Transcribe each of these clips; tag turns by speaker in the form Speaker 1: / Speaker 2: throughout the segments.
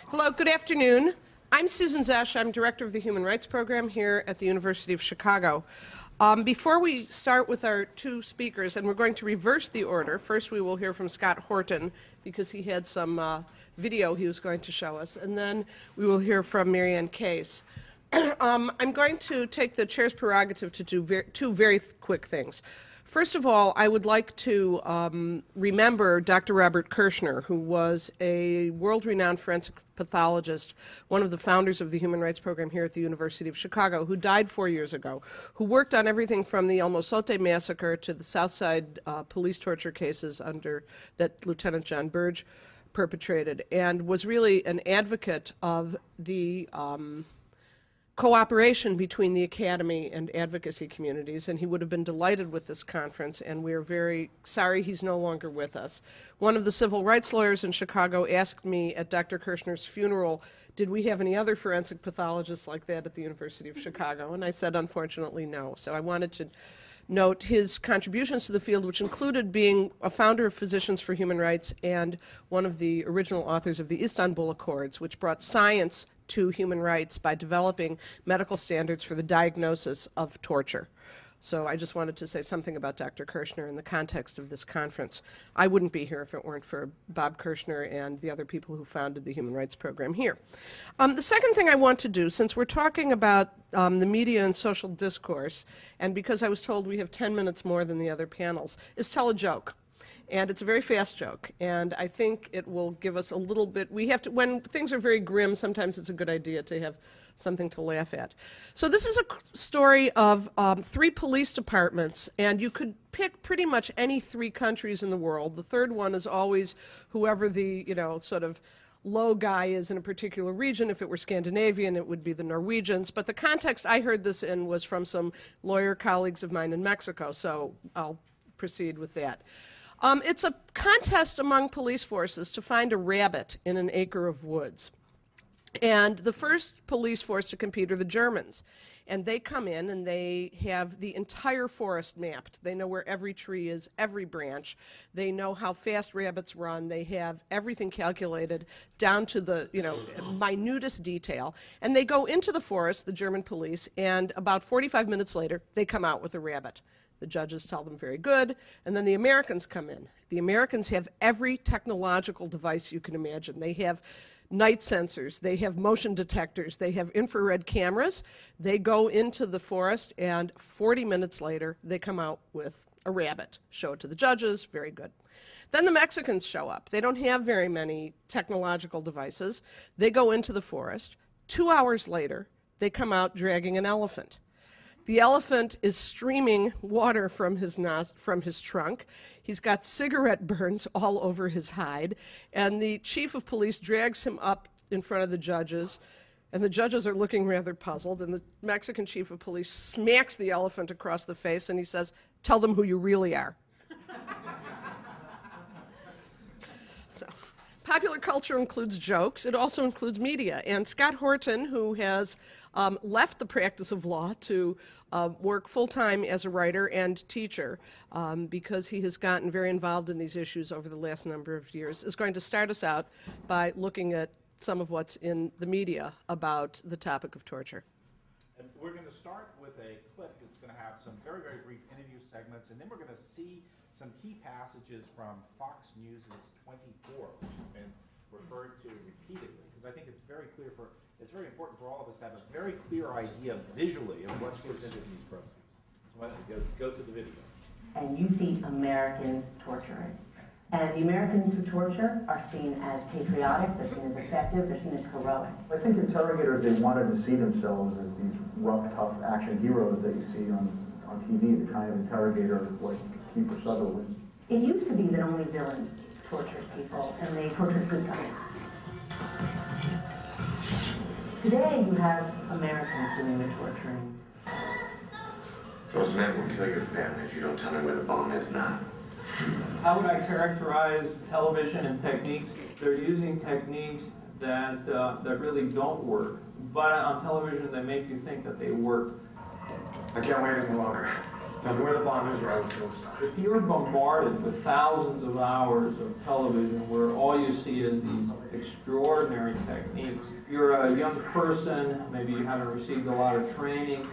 Speaker 1: Hello, good afternoon. I'm Susan Zesch. I'm Director of the Human Rights Program here at the University of Chicago. Before we start with our two speakers, and we're going to reverse the order, first we will hear from Scott Horton because he had some video he was going to show us, and then we will hear from Marianne Case. I'm going to take the chair's prerogative to do two very quick things. First of all, I would like to remember Dr. Robert Kirshner, who was a world-renowned forensic pathologist, one of the founders of the Human Rights Program here at the University of Chicago, who died 4 years ago, who worked on everything from the El Mozote massacre to the Southside police torture cases that Lieutenant John Burge perpetrated, and was really an advocate of the cooperation between the academy and advocacy communities, and he would have been delighted with this conference, and we're very sorry he's no longer with us. One of the civil rights lawyers in Chicago asked me at Dr. Kirshner's funeral, did we have any other forensic pathologists like that at the University of Chicago? And I said, unfortunately, no. So I wanted to note his contributions to the field, which included being a founder of Physicians for Human Rights and one of the original authors of the Istanbul Accords, which brought science to human rights by developing medical standards for the diagnosis of torture. So I just wanted to say something about Dr. Kirshner in the context of this conference. I wouldn't be here if it weren't for Bob Kirshner and the other people who founded the Human Rights Program here. The second thing I want to do, since we're talking about the media and social discourse, and because I was told we have 10 minutes more than the other panels, is tell a joke. And it's a very fast joke, and I think it will give us a little bit, when things are very grim, sometimes it's a good idea to have something to laugh at. So this is a story of 3 police departments, and you could pick pretty much any 3 countries in the world. The third one is always whoever the, sort of low guy is in a particular region. If it were Scandinavian, it would be the Norwegians. But the context I heard this in was from some lawyer colleagues of mine in Mexico, so I'll proceed with that. It's a contest among police forces to find a rabbit in an acre of woods. And the first police force to compete are the Germans. And they come in and they have the entire forest mapped. They know where every tree is, every branch. They know how fast rabbits run. They have everything calculated down to the, minutest detail. And they go into the forest, the German police, and about 45 minutes later, they come out with a rabbit. The judges tell them very good, and then the Americans come in. The Americans have every technological device you can imagine. They have night sensors, they have motion detectors, they have infrared cameras. They go into the forest, and 40 minutes later, they come out with a rabbit. Show it to the judges, very good. Then the Mexicans show up. They don't have very many technological devices. They go into the forest. 2 hours later, they come out dragging an elephant. The elephant is streaming water from his trunk. He's got cigarette burns all over his hide. And the chief of police drags him up in front of the judges. And the judges are looking rather puzzled. And the Mexican chief of police smacks the elephant across the face. And he says, "Tell them who you really are." So, popular culture includes jokes. It also includes media. And Scott Horton, who has left the practice of law to work full-time as a writer and teacher because he has gotten very involved in these issues over the last number of years, is going to start us out by looking at some of what's in the media about the topic of torture.
Speaker 2: And we're going to start with a clip that's going to have some very, very brief interview segments, and then we're going to see some key passages from Fox News' 24, which has been referred to repeatedly, because I think it's very important for all of us to have a very clear idea visually of what goes into these programs. So why don't we go to the video.
Speaker 3: And you see Americans torturing. And the Americans who torture are seen as patriotic, they're seen as effective, they're seen as heroic.
Speaker 4: I think interrogators, they wanted to see themselves as these rough, tough action heroes that you see on TV, the kind of interrogator like Kiefer Sutherland.
Speaker 3: It used to be that only villains tortured people, and they tortured good guys. Today, you have Americans doing the torturing.
Speaker 5: Those men will kill your family if you don't tell me where the bomb is now.
Speaker 6: How would I characterize television and techniques? They're using techniques that really don't work, but on television they make you think that they work.
Speaker 5: I can't wait any longer. Tell me where the bomb is or I will kill son.
Speaker 6: If you're bombarded with thousands of hours of television where all you see is these extraordinary techniques, you're a young person, maybe you haven't received a lot of training,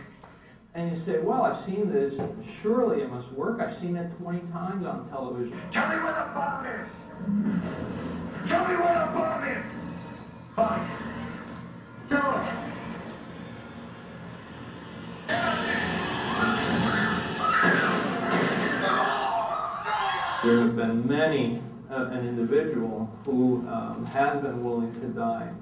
Speaker 6: and you say, well, I've seen this, surely it must work. I've seen it 20 times on television.
Speaker 5: Tell me where the bomb is! Tell me where the bomb is! Fine. Tell me.
Speaker 6: There have been many an individual who has been willing to die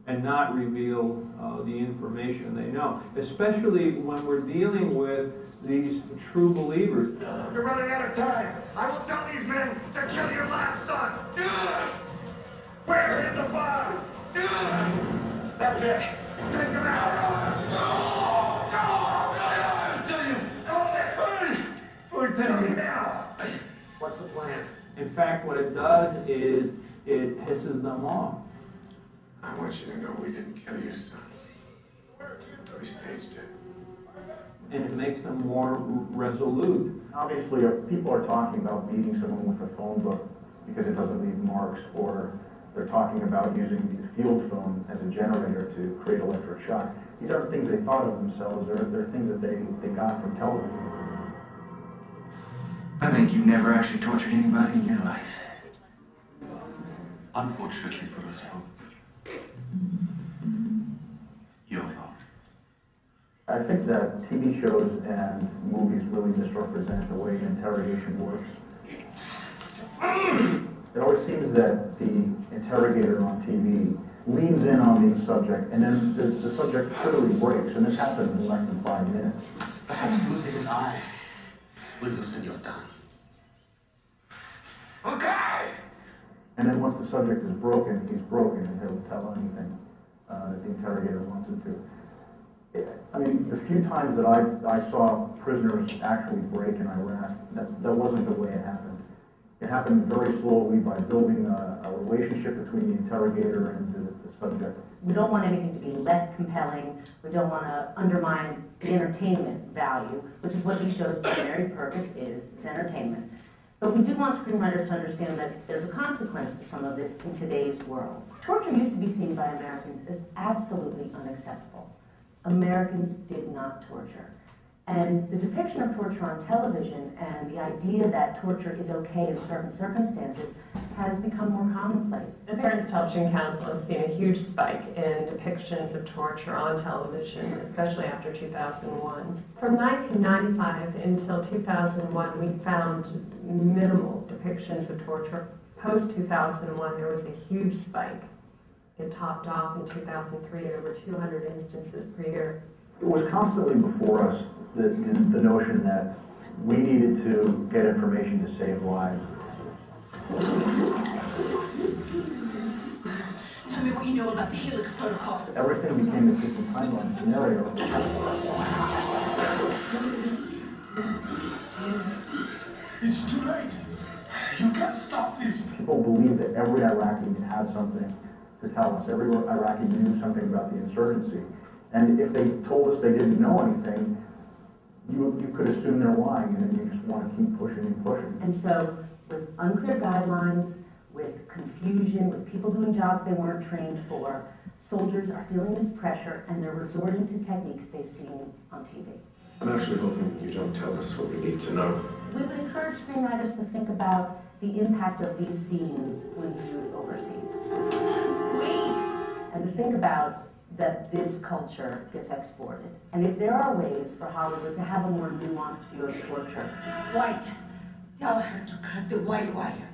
Speaker 6: and not reveal the information they know, especially when we're dealing with these true believers.
Speaker 5: You're running out of time. I will tell these men to kill your last son. Where is the bomb? That's it. Take him out. Tell me now. What's the plan?
Speaker 6: In fact, what it does is it pisses them off.
Speaker 5: I want you to know we didn't kill your son. We staged it.
Speaker 6: And it makes them more resolute.
Speaker 4: Obviously, people are talking about beating someone with a phone book because it doesn't leave marks, or they're talking about using the field foam as a generator to create electric shock. These aren't things they thought of themselves. They're things that they got from television.
Speaker 7: I think you've never actually tortured anybody in your life. Unfortunately for us both, you're wrong.
Speaker 4: I think that TV shows and movies really misrepresent the way interrogation works. It always seems that the interrogator on TV leans in on the subject, and then the subject clearly breaks, and this happens in less than 5 minutes.
Speaker 7: Perhaps losing his eye will loosen your tongue. Okay!
Speaker 4: And then once the subject is broken, he's broken, and he'll tell anything that the interrogator wants him to. I mean, the few times that I saw prisoners actually break in Iraq, that wasn't the way it happened. It happened very slowly by building a relationship between the interrogator and the subject.
Speaker 3: We don't want anything to be less compelling. We don't want to undermine the entertainment value, which is what these shows' primary purpose is. It's entertainment. But we do want screenwriters to understand that there's a consequence to some of this in today's world. Torture used to be seen by Americans as absolutely unacceptable. Americans did not torture. And the depiction of torture on television and the idea that torture is okay in certain circumstances has become more commonplace.
Speaker 8: The Parents Television Council has seen a huge spike in depictions of torture on television, especially after 2001. From 1995 until 2001, we found minimal depictions of torture. Post-2001, there was a huge spike. It topped off in 2003 at over 200 instances per year.
Speaker 4: It was constantly before us the notion that we needed to get information to save lives.
Speaker 9: Tell me what you know about the Helix Protocol.
Speaker 4: Everything became a different timeline scenario.
Speaker 5: It's too late. You can't stop this.
Speaker 4: People believed that every Iraqi had something to tell us. Every Iraqi knew something about the insurgency. And if they told us they didn't know anything, you could assume they're lying, and then you just want to keep pushing and pushing.
Speaker 3: And so, with unclear guidelines, with confusion, with people doing jobs they weren't trained for, soldiers are feeling this pressure, and they're resorting to techniques they've seen on TV.
Speaker 5: I'm actually hoping you don't tell us what we need to know.
Speaker 3: We would encourage screenwriters to think about the impact of these scenes when viewed overseas. And to think about that this culture gets exported. And if there are ways for Hollywood to have a more nuanced view of torture.
Speaker 9: White. Y'all have to cut the white wire.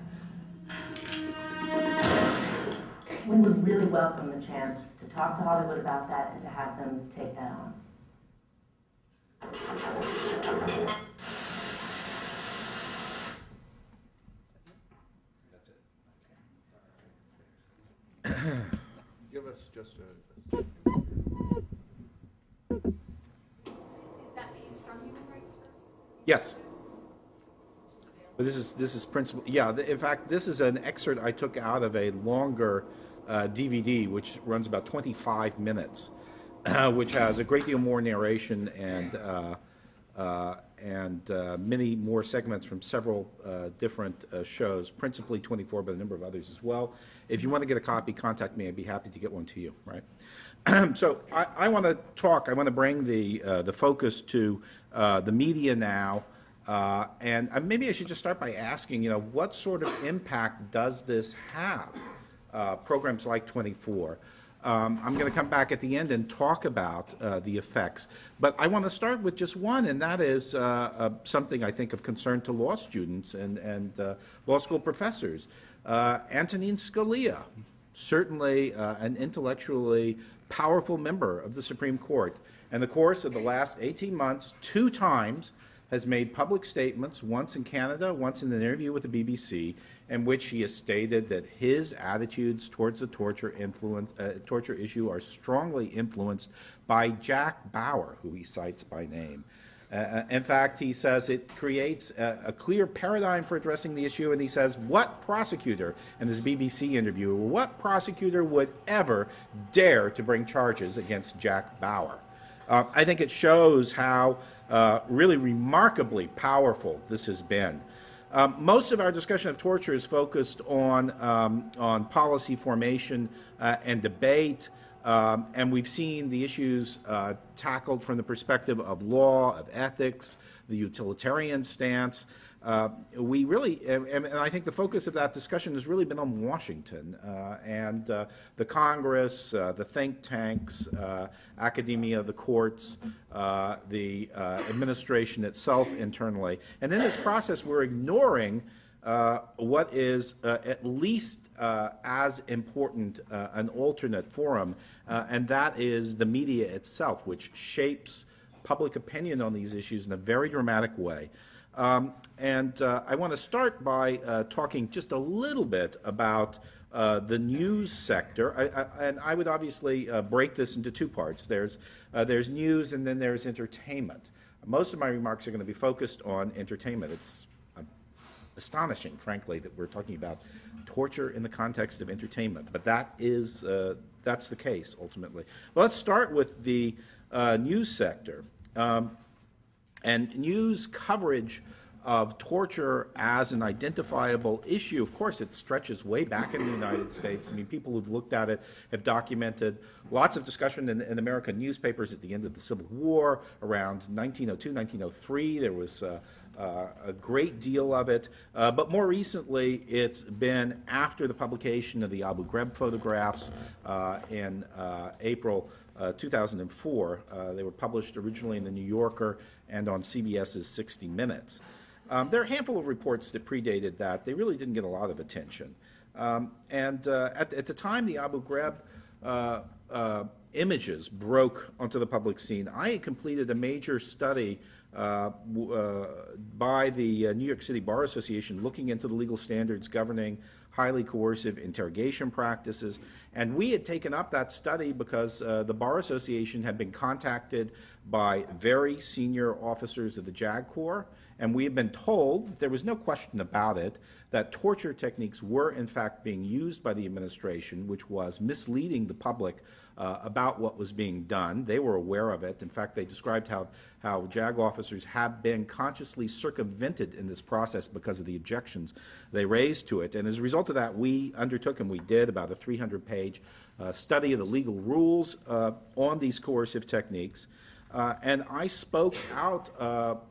Speaker 3: We would really welcome the chance to talk to Hollywood about that and to have them take that on.
Speaker 2: Give us just a...
Speaker 10: Yes. But this is principal. Yeah. In fact, this is an excerpt I took out of a longer DVD, which runs about 25 minutes, which has a great deal more narration and many more segments from several different shows, principally 24, but a number of others as well. If you want to get a copy, contact me. I'd be happy to get one to you. Right. So I want to talk. I want to bring the focus to the media now, and maybe I should just start by asking, what sort of impact does this have? Programs like 24. I'm going to come back at the end and talk about the effects, but I want to start with just one, and that is something I think of concern to law students and law school professors. Antonin Scalia, certainly an intellectually powerful member of the Supreme Court, in the course of the last 18 months, 2 times has made public statements, once in Canada, once in an interview with the BBC, in which he has stated that his attitudes towards the torture issue are strongly influenced by Jack Bauer, who he cites by name. In fact, he says it creates a clear paradigm for addressing the issue, and he says, what prosecutor, in this BBC interview, what prosecutor would ever dare to bring charges against Jack Bauer? I think it shows how really remarkably powerful this has been. Most of our discussion of torture is focused on policy formation and debate, and we've seen the issues tackled from the perspective of law, of ethics, the utilitarian stance. We really, and I think the focus of that discussion has really been on Washington and the Congress, the think tanks, academia, the courts, the administration itself internally. And in this process, we're ignoring what is at least as important an alternate forum, and that is the media itself, which shapes public opinion on these issues in a very dramatic way. I want to start by talking just a little bit about the news sector, and I would obviously break this into 2 parts. There's news and then there's entertainment. Most of my remarks are going to be focused on entertainment. It's astonishing, frankly, that we're talking about torture in the context of entertainment, but that's the case ultimately. Well, let's start with the news sector. And news coverage of torture as an identifiable issue, of course, it stretches way back in the United States. I mean, people who've looked at it have documented lots of discussion in American newspapers at the end of the Civil War, around 1902, 1903. There was a great deal of it. But more recently, it's been after the publication of the Abu Ghraib photographs in April 2004. They were published originally in the New Yorker and on CBS's 60 Minutes. There are a handful of reports that predated that. They really didn't get a lot of attention. At the time the Abu Ghraib images broke onto the public scene, I had completed a major study by the New York City Bar Association looking into the legal standards governing highly coercive interrogation practices. And we had taken up that study because the Bar Association had been contacted by very senior officers of the JAG Corps, and we had been told, there was no question about it, that torture techniques were in fact being used by the administration, which was misleading the public about what was being done. They were aware of it. In fact, they described how JAG officers have been consciously circumvented in this process because of the objections they raised to it. And as a result of that, we undertook, and we did, about a 300-page study of the legal rules on these coercive techniques. And I spoke out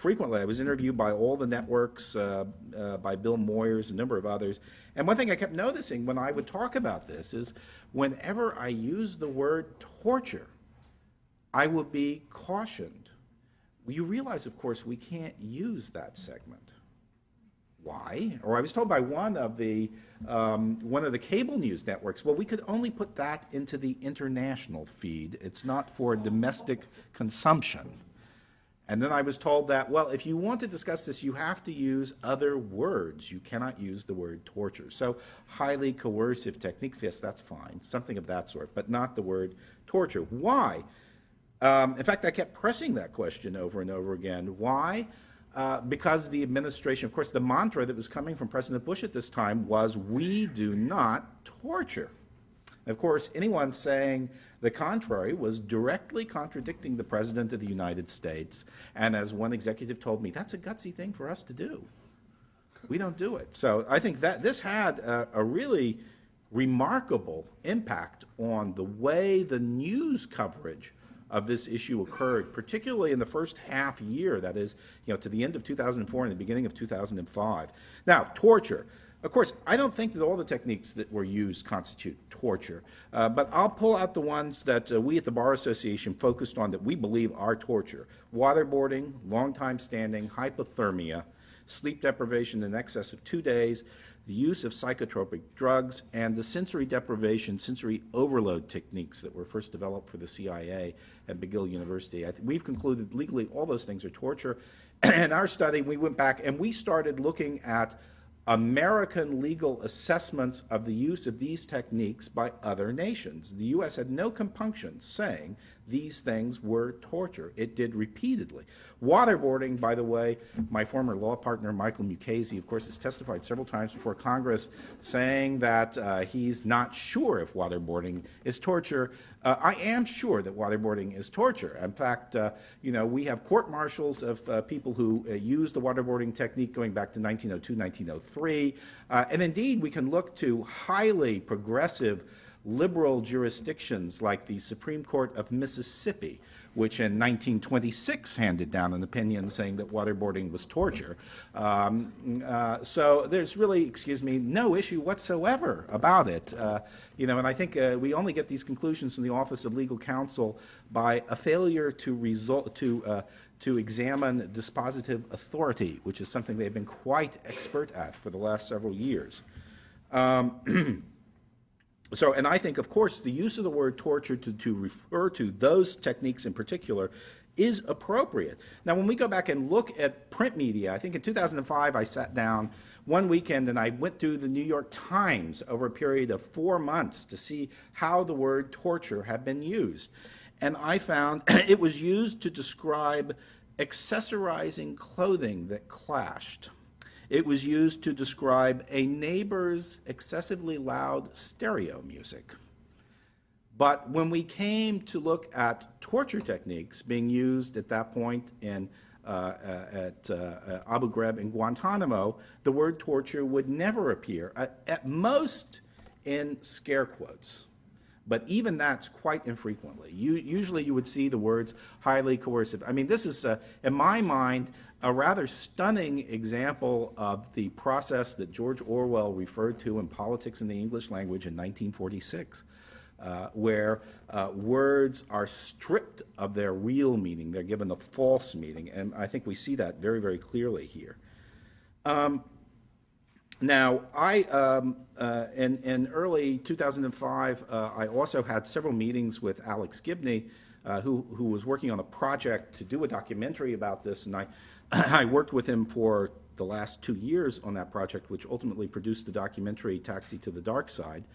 Speaker 10: frequently. I was interviewed by all the networks, by Bill Moyers, a number of others. And one thing I kept noticing when I would talk about this is whenever I used the word torture, I would be cautioned. You realize, of course, we can't use that segment. Why? Or I was told by one of the cable news networks, well, we could only put that into the international feed. It's not for domestic consumption. And then I was told that, well, if you want to discuss this, you have to use other words. You cannot use the word torture. So highly coercive techniques, yes, that's fine, something of that sort, but not the word torture. Why? In fact, I kept pressing that question over and over again. Why? Because the administration, of course, the mantra that was coming from President Bush at this time was, we do not torture. Of course, anyone saying the contrary was directly contradicting the President of the United States. And as one executive told me, that's a gutsy thing for us to do. We don't do it. So I think that this had a really remarkable impact on the way the news coverage of this issue occurred, particularly in the first half year, that is, to the end of 2004 and the beginning of 2005. Now, torture. Of course, I don't think that all the techniques that were used constitute torture, but I'll pull out the ones that we at the Bar Association focused on that we believe are torture. Waterboarding, long time standing, hypothermia, sleep deprivation in excess of 2 days, the use of psychotropic drugs, and the sensory deprivation, sensory overload techniques that were first developed for the CIA at McGill University. We've concluded legally all those things are torture. In our study, we went back and we started looking at American legal assessments of the use of these techniques by other nations. The U.S. had no compunction saying these things were torture. It did repeatedly. Waterboarding, by the way, my former law partner, Michael Mukasey, of course, has testified several times before Congress saying that he's not sure if waterboarding is torture. I am sure that waterboarding is torture. In fact, we have court-martials of people who used the waterboarding technique going back to 1902, 1903. And indeed, we can look to highly progressive liberal jurisdictions like the Supreme Court of Mississippi, which in 1926 handed down an opinion saying that waterboarding was torture. So there's really, no issue whatsoever about it. And I think we only get these conclusions from the Office of Legal Counsel by a failure to examine dispositive authority, which is something they've been quite expert at for the last several years. And I think, of course, the use of the word torture to refer to those techniques in particular is appropriate. Now, when we go back and look at print media, I think in 2005 I sat down one weekend and I went through the New York Times over a period of 4 months to see how the word torture had been used. And I found it was used to describe accessorizing clothing that clashed. It was used to describe a neighbor's excessively loud stereo music. But when we came to look at torture techniques being used at that point at Abu Ghraib and Guantanamo, the word torture would never appear, at most in scare quotes. But even that's quite infrequently. Usually you would see the words highly coercive. I mean, this is, in my mind, a rather stunning example of the process that George Orwell referred to in Politics in the English Language in 1946, where words are stripped of their real meaning. They're given a false meaning. And I think we see that very, very clearly here. Now, in early 2005, I also had several meetings with Alex Gibney, who was working on a project to do a documentary about this, and I worked with him for the last 2 years on that project, which ultimately produced the documentary Taxi to the Dark Side.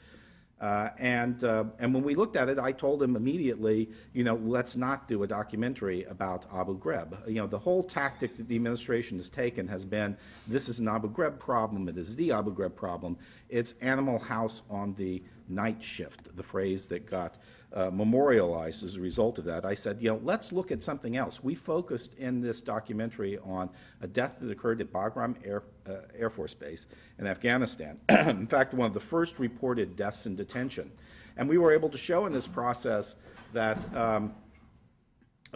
Speaker 10: And when we looked at it, I told him immediately, let's not do a documentary about Abu Ghraib. The whole tactic that the administration has taken has been, this is an Abu Ghraib problem, it is the Abu Ghraib problem. It's Animal House on the night shift, the phrase that got memorialized as a result of that. I said, let's look at something else. We focused in this documentary on a death that occurred at Bagram Air Force Base in Afghanistan. In fact, one of the first reported deaths in detention. And we were able to show in this process that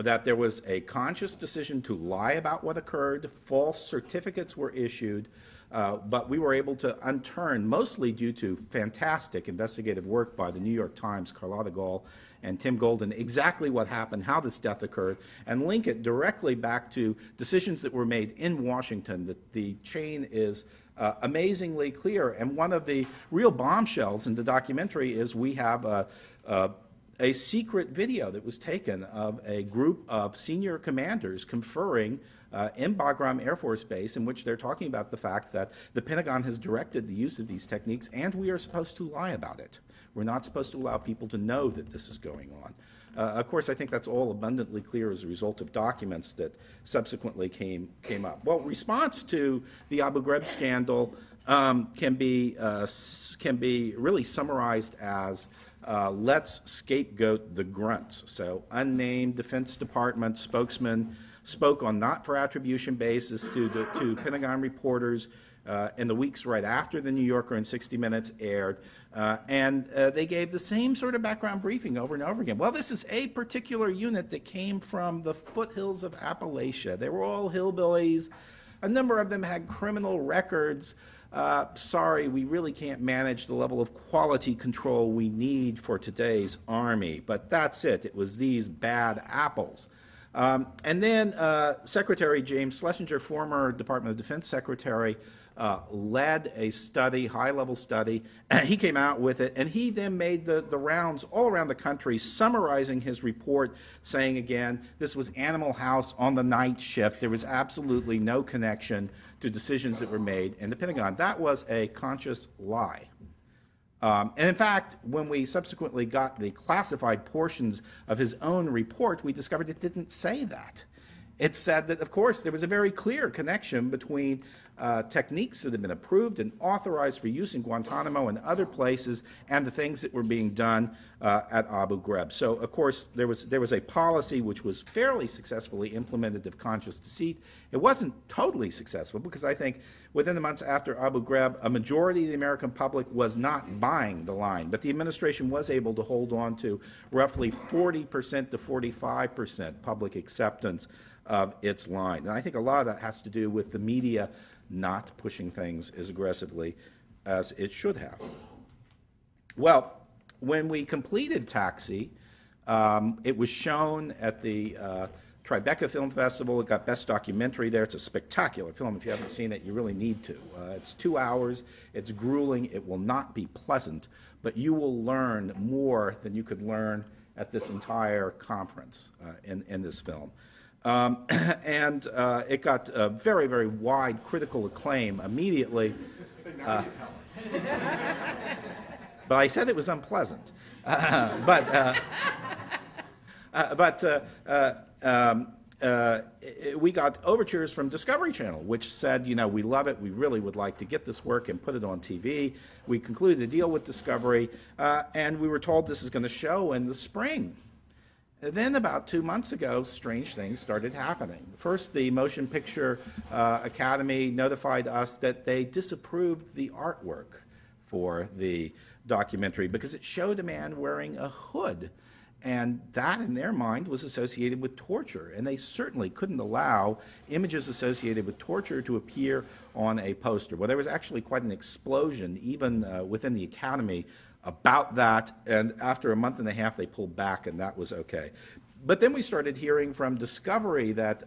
Speaker 10: that there was a conscious decision to lie about what occurred, false certificates were issued, but we were able to unturn, mostly due to fantastic investigative work by the New York Times, Carlotta Gall and Tim Golden, exactly what happened, how this death occurred, and link it directly back to decisions that were made in Washington. That the chain is amazingly clear. And one of the real bombshells in the documentary is we have a secret video that was taken of a group of senior commanders conferring in Bagram Air Force Base, in which they're talking about the fact that the Pentagon has directed the use of these techniques and we are supposed to lie about it. We're not supposed to allow people to know that this is going on. Of course, I think that's all abundantly clear as a result of documents that subsequently came up. Well, response to the Abu Ghraib scandal can be really summarized as let's scapegoat the grunts. So unnamed Defense Department spokesman spoke on not-for-attribution basis to Pentagon reporters in the weeks right after the New Yorker and 60 Minutes aired, and they gave the same sort of background briefing over and over again. Well, this is a particular unit that came from the foothills of Appalachia. They were all hillbillies. A number of them had criminal records. Sorry, we really can't manage the level of quality control we need for today's Army. But that's it. It was these bad apples. And then Secretary James Schlesinger, former Department of Defense Secretary, led a study, high-level study. He came out with it, and he then made the rounds all around the country, summarizing his report, saying again, this was Animal House on the night shift. There was absolutely no connection to decisions that were made in the Pentagon. That was a conscious lie. And in fact, when we subsequently got the classified portions of his own report, we discovered it didn't say that. It said that, of course, there was a very clear connection between techniques that had been approved and authorized for use in Guantanamo and other places and the things that were being done at Abu Ghraib. So, of course, there was a policy which was fairly successfully implemented of conscious deceit. It wasn't totally successful because I think within the months after Abu Ghraib, a majority of the American public was not buying the line. But the administration was able to hold on to roughly 40% to 45% public acceptance of its line. And I think a lot of that has to do with the media not pushing things as aggressively as it should have. Well, when we completed Taxi, it was shown at the Tribeca Film Festival. It got Best Documentary there. It's a spectacular film. If you haven't seen it, you really need to. It's 2 hours. It's grueling. It will not be pleasant, but you will learn more than you could learn at this entire conference in this film. And it got very, very wide critical acclaim immediately. But I said it was unpleasant. We got overtures from Discovery Channel, which said, you know, we love it, we really would like to get this work and put it on TV. We concluded a deal with Discovery, and we were told this is going to show in the spring. And then about 2 months ago, strange things started happening. First, the Motion Picture Academy notified us that they disapproved the artwork for the documentary because it showed a man wearing a hood. And that, in their mind, was associated with torture. And they certainly couldn't allow images associated with torture to appear on a poster. Well, there was actually quite an explosion, even within the Academy, about that. And after a month and a half, they pulled back, and that was okay. But then we started hearing from Discovery that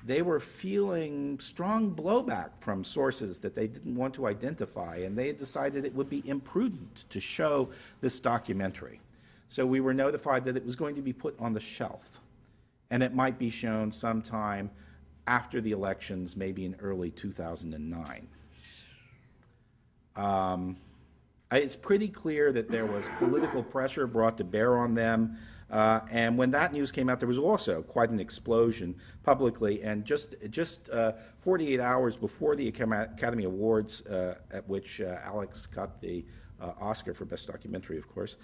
Speaker 10: they were feeling strong blowback from sources that they didn't want to identify. And they decided it would be imprudent to show this documentary. So we were notified that it was going to be put on the shelf, and it might be shown sometime after the elections, maybe in early 2009. It's pretty clear that there was political pressure brought to bear on them, and when that news came out, there was also quite an explosion publicly, and just 48 hours before the Academy Awards, at which Alex got the Oscar for Best Documentary, of course,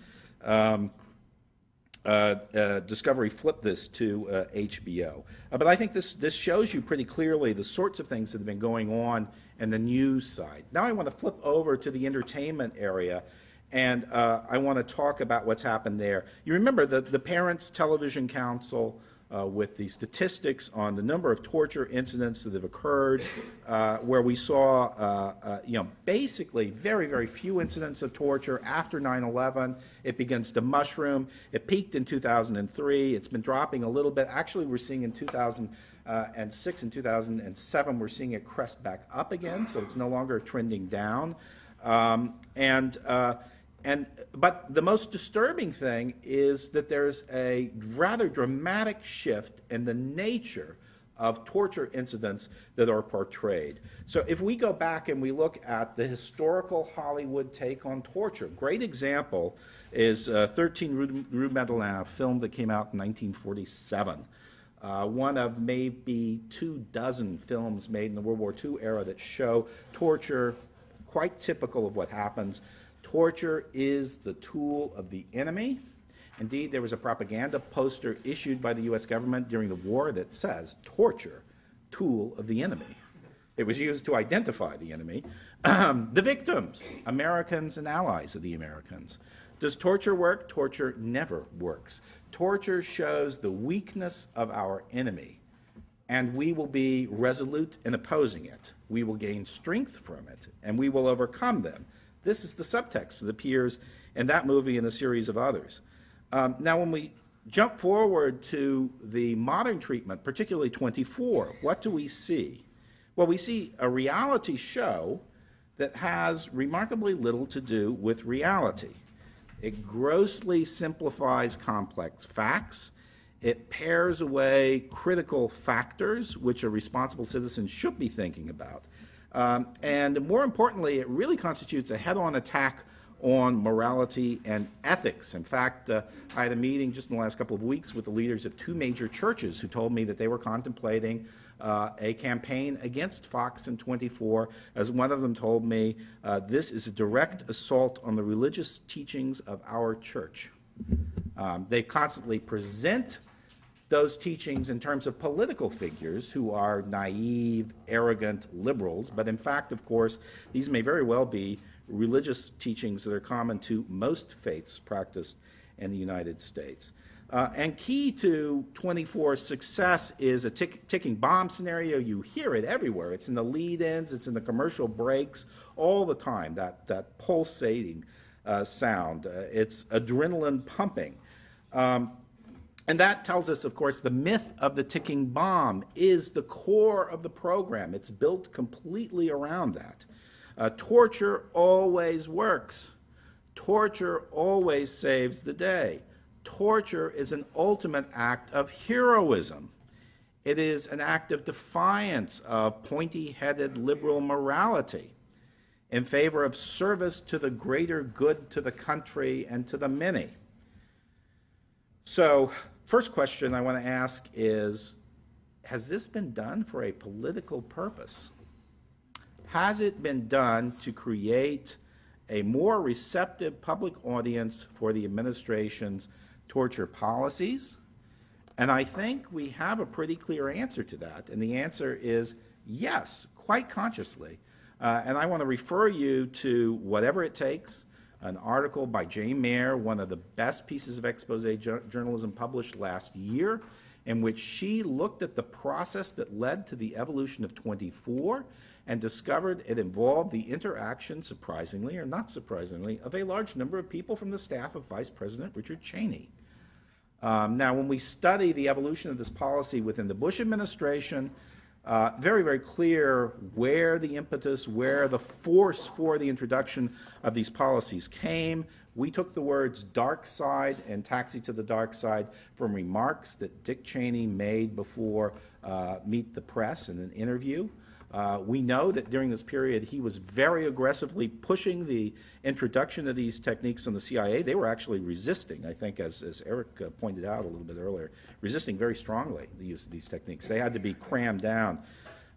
Speaker 10: Discovery flipped this to HBO. But I think this shows you pretty clearly the sorts of things that have been going on in the news side. Now I want to flip over to the entertainment area, and I want to talk about what's happened there. You remember the Parents Television Council with the statistics on the number of torture incidents that have occurred, where we saw, basically very, very few incidents of torture after 9/11. It begins to mushroom. It peaked in 2003. It's been dropping a little bit. Actually, we're seeing in 2006 and 2007, we're seeing it crest back up again, so it's no longer trending down. But the most disturbing thing is that there's a rather dramatic shift in the nature of torture incidents that are portrayed. So if we go back and we look at the historical Hollywood take on torture, great example is 13 Rue Madeleine, a film that came out in 1947. One of maybe 24 films made in the World War II era that show torture, quite typical of what happens. Torture is the tool of the enemy. Indeed, there was a propaganda poster issued by the U.S. government during the war that says, torture, tool of the enemy. It was used to identify the enemy. The victims, Americans and allies of the Americans. Does torture work? Torture never works. Torture shows the weakness of our enemy, and we will be resolute in opposing it. We will gain strength from it, and we will overcome them. This is the subtext that appears in that movie and a series of others. Now, when we jump forward to the modern treatment, particularly 24, what do we see? Well, we see a reality show that has remarkably little to do with reality. It grossly simplifies complex facts. It pares away critical factors which a responsible citizen should be thinking about. And more importantly, it really constitutes a head-on attack on morality and ethics. In fact, I had a meeting just in the last couple of weeks with the leaders of two major churches who told me that they were contemplating a campaign against Fox and 24, as one of them told me, this is a direct assault on the religious teachings of our church. They constantly present those teachings in terms of political figures who are naive, arrogant liberals, but in fact, of course, these may very well be religious teachings that are common to most faiths practiced in the United States. And key to 24's success is a ticking bomb scenario. You hear it everywhere. It's in the lead-ins, it's in the commercial breaks all the time, that pulsating sound. It's adrenaline pumping. And that tells us, of course, the myth of the ticking bomb is the core of the program. It's built completely around that. Torture always works. Torture always saves the day. Torture is an ultimate act of heroism. It is an act of defiance of pointy-headed liberal morality in favor of service to the greater good to the country and to the many. So, first question I want to ask is, has this been done for a political purpose? Has it been done to create a more receptive public audience for the administration's torture policies? And I think we have a pretty clear answer to that, and the answer is yes, quite consciously. And I want to refer you to Whatever It Takes, an article by Jane Mayer, one of the best pieces of expose journalism published last year, in which she looked at the process that led to the evolution of 24 and discovered it involved the interaction, surprisingly or not surprisingly, of a large number of people from the staff of Vice President Richard Cheney. Now, when we study the evolution of this policy within the Bush administration, very, very clear where the impetus, where the force for the introduction of these policies came. We took the words dark side and taxi to the dark side from remarks that Dick Cheney made before Meet the Press in an interview. We know that during this period he was very aggressively pushing the introduction of these techniques on the CIA. They were actually resisting, I think, as Eric pointed out a little bit earlier, resisting very strongly the use of these techniques. They had to be crammed down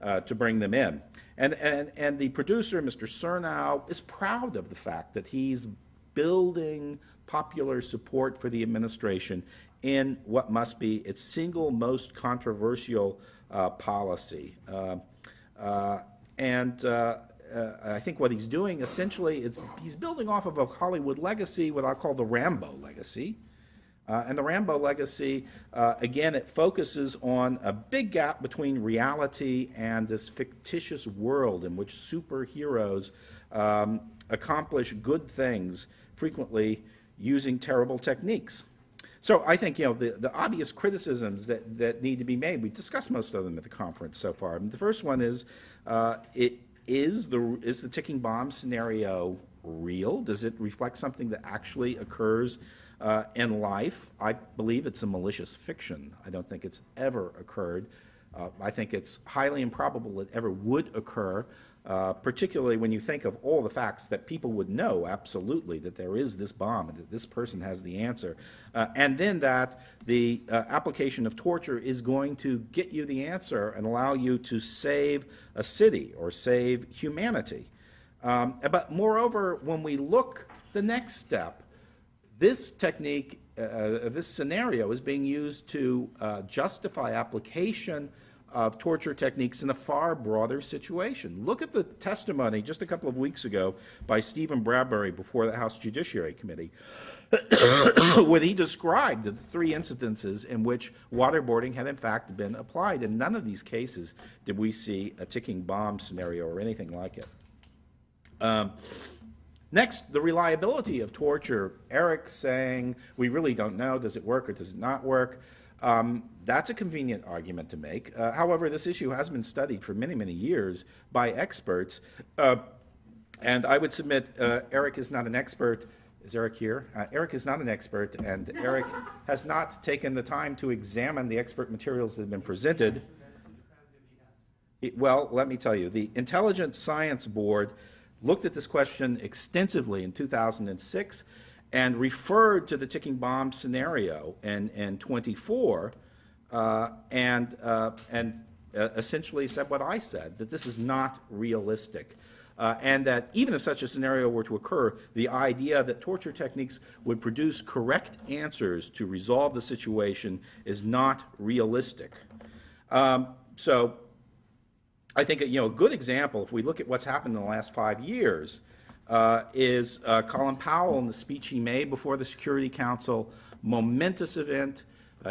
Speaker 10: to bring them in. And the producer, Mr. Cernow, is proud of the fact that he's building popular support for the administration in what must be its single most controversial policy. I think what he's doing essentially is he's building off of a Hollywood legacy, what I call the Rambo legacy. And the Rambo legacy, again, it focuses on a big gap between reality and this fictitious world in which superheroes accomplish good things, frequently using terrible techniques. So I think, the obvious criticisms that need to be made, we discussed most of them at the conference so far. The first one is, is the ticking bomb scenario real? Does it reflect something that actually occurs in life? I believe it's a malicious fiction. I don't think it's ever occurred. I think it's highly improbable it ever would occur, particularly when you think of all the facts that people would know absolutely that there is this bomb and that this person has the answer, and then that the application of torture is going to get you the answer and allow you to save a city or save humanity. But moreover, when we look the next step. This technique, this scenario is being used to justify application of torture techniques in a far broader situation. Look at the testimony just a couple of weeks ago by Stephen Bradbury before the House Judiciary Committee, when he described the 3 incidences in which waterboarding had in fact been applied. In none of these cases did we see a ticking bomb scenario or anything like it. Next, the reliability of torture. Eric saying, we really don't know, does it work or does it not work? That's a convenient argument to make. However, this issue has been studied for many, many years by experts. And I would submit Eric is not an expert. Is Eric here? Eric is not an expert, and Eric has not taken the time to examine the expert materials that have been presented. Well, let me tell you, the Intelligence Science Board looked at this question extensively in 2006 and referred to the ticking bomb scenario in 24 and essentially said what I said, that this is not realistic. And that even if such a scenario were to occur, the idea that torture techniques would produce correct answers to resolve the situation is not realistic. So I think a good example, if we look at what's happened in the last 5 years, is Colin Powell and the speech he made before the Security Council. Momentous event.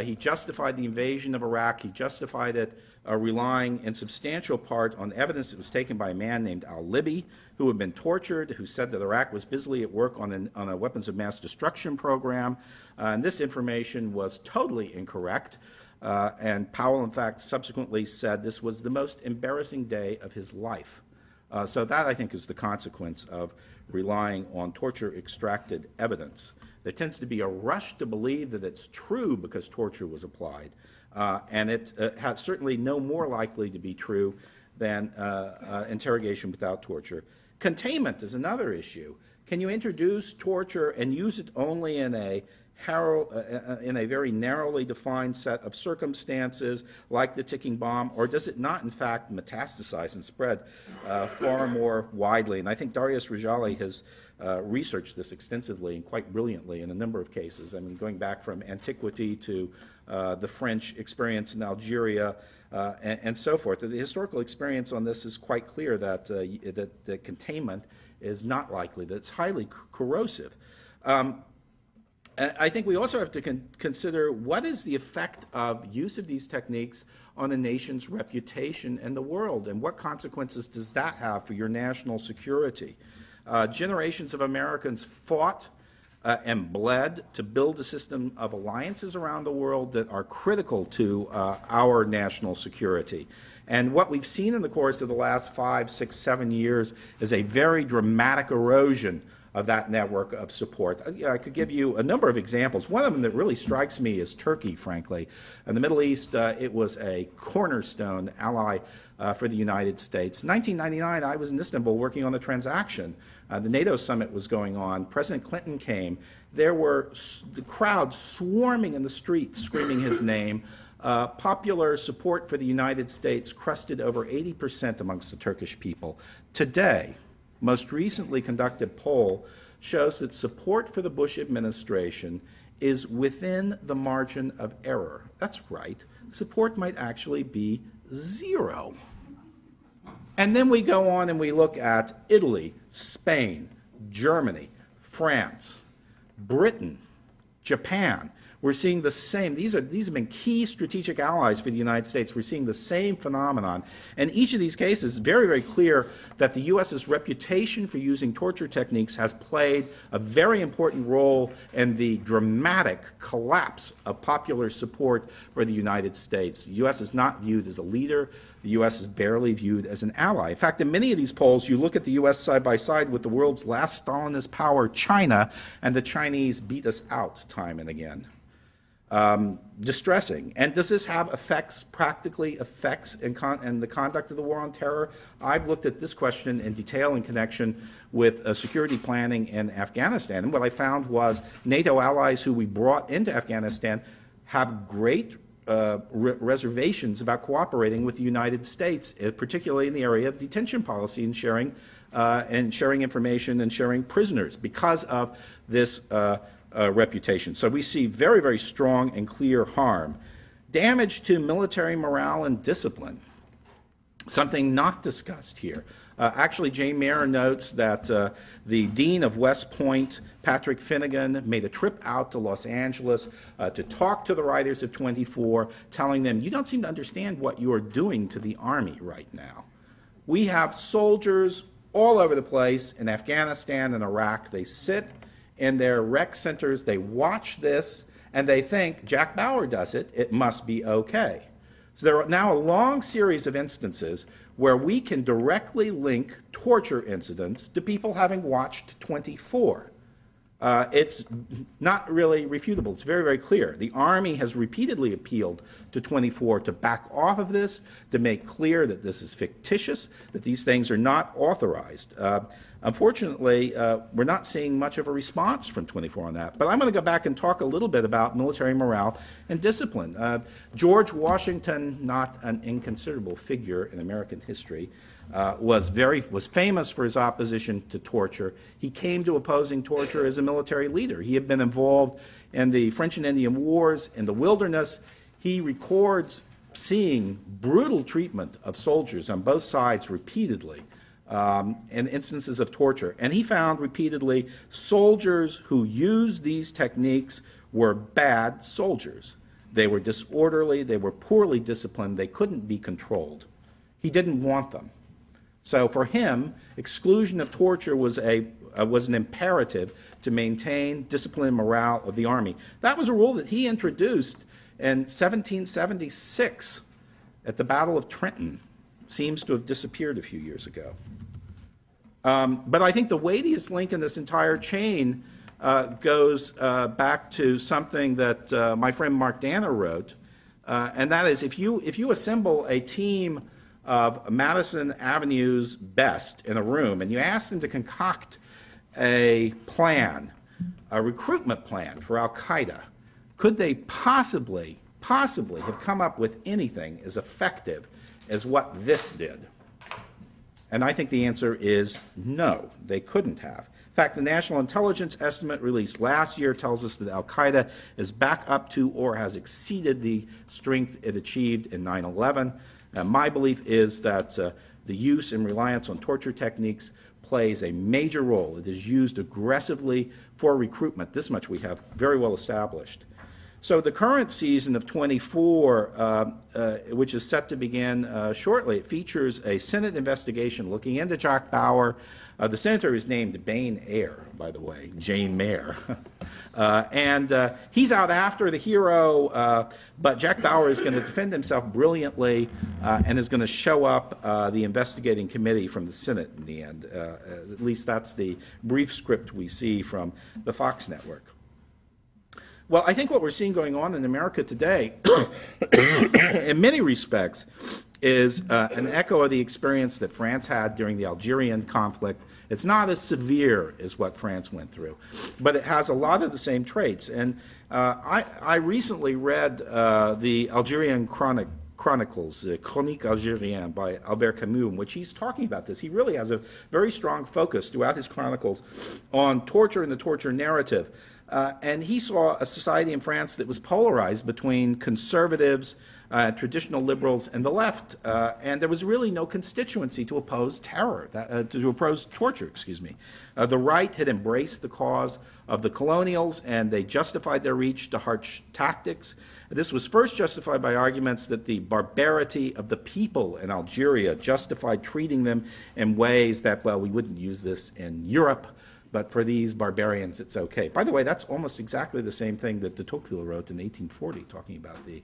Speaker 10: He justified the invasion of Iraq. He justified it relying in substantial part on evidence that was taken by a man named al-Libi, who had been tortured, who said that Iraq was busily at work on a weapons of mass destruction program. And this information was totally incorrect. And Powell, in fact, subsequently said this was the most embarrassing day of his life. So that, I think, is the consequence of relying on torture-extracted evidence. There tends to be a rush to believe that it's true because torture was applied. And it has certainly no more likely to be true than interrogation without torture. Containment is another issue. Can you introduce torture and use it only in a very narrowly defined set of circumstances like the ticking bomb, or does it not in fact metastasize and spread far more widely? And I think Darius Rejali has researched this extensively and quite brilliantly in a number of cases. I mean, going back from antiquity to the French experience in Algeria and so forth. The historical experience on this is quite clear that the containment is not likely, that it's highly corrosive. I think we also have to consider what is the effect of use of these techniques on a nation's reputation in the world, and what consequences does that have for your national security? Generations of Americans fought and bled to build a system of alliances around the world that are critical to our national security. And what we've seen in the course of the last 5, 6, 7 years is a very dramatic erosion of that network of support. I could give you a number of examples. One of them that really strikes me is Turkey, frankly. In the Middle East, it was a cornerstone ally for the United States. In 1999, I was in Istanbul working on the transaction. The NATO summit was going on. President Clinton came. There were the crowd swarming in the streets screaming his name. Popular support for the United States crested over 80% amongst the Turkish people. Today, most recently conducted poll shows that support for the Bush administration is within the margin of error. That's right. Support might actually be 0. And then we go on and we look at Italy, Spain, Germany, France, Britain, Japan. We're seeing the same. These have been key strategic allies for the United States. We're seeing the same phenomenon. And each of these cases, it's very, very clear that the U.S.'s reputation for using torture techniques has played a very important role in the dramatic collapse of popular support for the United States. The U.S. is not viewed as a leader. The U.S. is barely viewed as an ally. In fact, in many of these polls, you look at the U.S. side by side with the world's last Stalinist power, China, and the Chinese beat us out time and again. Distressing. And does this have effects, practically effects in the conduct of the war on terror? I've looked at this question in detail in connection with security planning in Afghanistan. And what I found was NATO allies who we brought into Afghanistan have great reservations about cooperating with the United States, particularly in the area of detention policy and sharing and sharing information and sharing prisoners because of this reputation. So we see very, very strong and clear harm. Damage to military morale and discipline, something not discussed here. Actually, Jane Mayer notes that the dean of West Point, Patrick Finnegan, made a trip out to Los Angeles to talk to the writers of 24, telling them, you don't seem to understand what you are doing to the Army right now. We have soldiers all over the place in Afghanistan and Iraq. They sit in their rec centers, they watch this, and they think, Jack Bauer does it, it must be okay. So there are now a long series of instances where we can directly link torture incidents to people having watched 24. It's not really refutable. It's very, very clear. The Army has repeatedly appealed to 24 to back off of this, to make clear that this is fictitious, that these things are not authorized. Unfortunately, we're not seeing much of a response from 24 on that. But I'm going to go back and talk a little bit about military morale and discipline. George Washington, not an inconsiderable figure in American history, was famous for his opposition to torture. He came to opposing torture as a military leader. He had been involved in the French and Indian Wars, in the wilderness. He records seeing brutal treatment of soldiers on both sides repeatedly, and instances of torture. And he found repeatedly soldiers who used these techniques were bad soldiers. They were disorderly, they were poorly disciplined, they couldn't be controlled. He didn't want them. So for him, exclusion of torture was an imperative to maintain discipline and morale of the Army. That was a rule that he introduced in 1776 at the Battle of Trenton. Seems to have disappeared a few years ago. But I think the weightiest link in this entire chain goes back to something that my friend Mark Danner wrote, and that is if you assemble a team of Madison Avenue's best in a room and you ask them to concoct a plan, a recruitment plan for Al-Qaeda, could they possibly have come up with anything as effective as what this did? And I think the answer is no, they couldn't have. In fact, the National Intelligence Estimate released last year tells us that Al-Qaeda is back up to or has exceeded the strength it achieved in 9/11. My belief is that the use and reliance on torture techniques plays a major role. It is used aggressively for recruitment. This much we have very well established. So the current season of 24, which is set to begin shortly, it features a Senate investigation looking into Jack Bauer. The senator is named Bain Air, by the way, Jane Mayer. And he's out after the hero, but Jack Bauer is going to defend himself brilliantly and is going to show up the investigating committee from the Senate in the end. At least that's the brief script we see from the Fox network. Well, I think what we're seeing going on in America today, in many respects, is an echo of the experience that France had during the Algerian conflict. It's not as severe as what France went through, but it has a lot of the same traits. And I recently read the Algerian Chronicles, Chronique Algérienne by Albert Camus, in which he's talking about this. He really has a very strong focus throughout his chronicles on torture and the torture narrative. And he saw a society in France that was polarized between conservatives, traditional liberals, and the left. And there was really no constituency to oppose terror, to oppose torture, excuse me. The right had embraced the cause of the colonials, and they justified their reach to harsh tactics. This was first justified by arguments that the barbarity of the people in Algeria justified treating them in ways that, well, we wouldn't use this in Europe, but for these barbarians, it's okay. By the way, that's almost exactly the same thing that de Tocqueville wrote in 1840, talking about the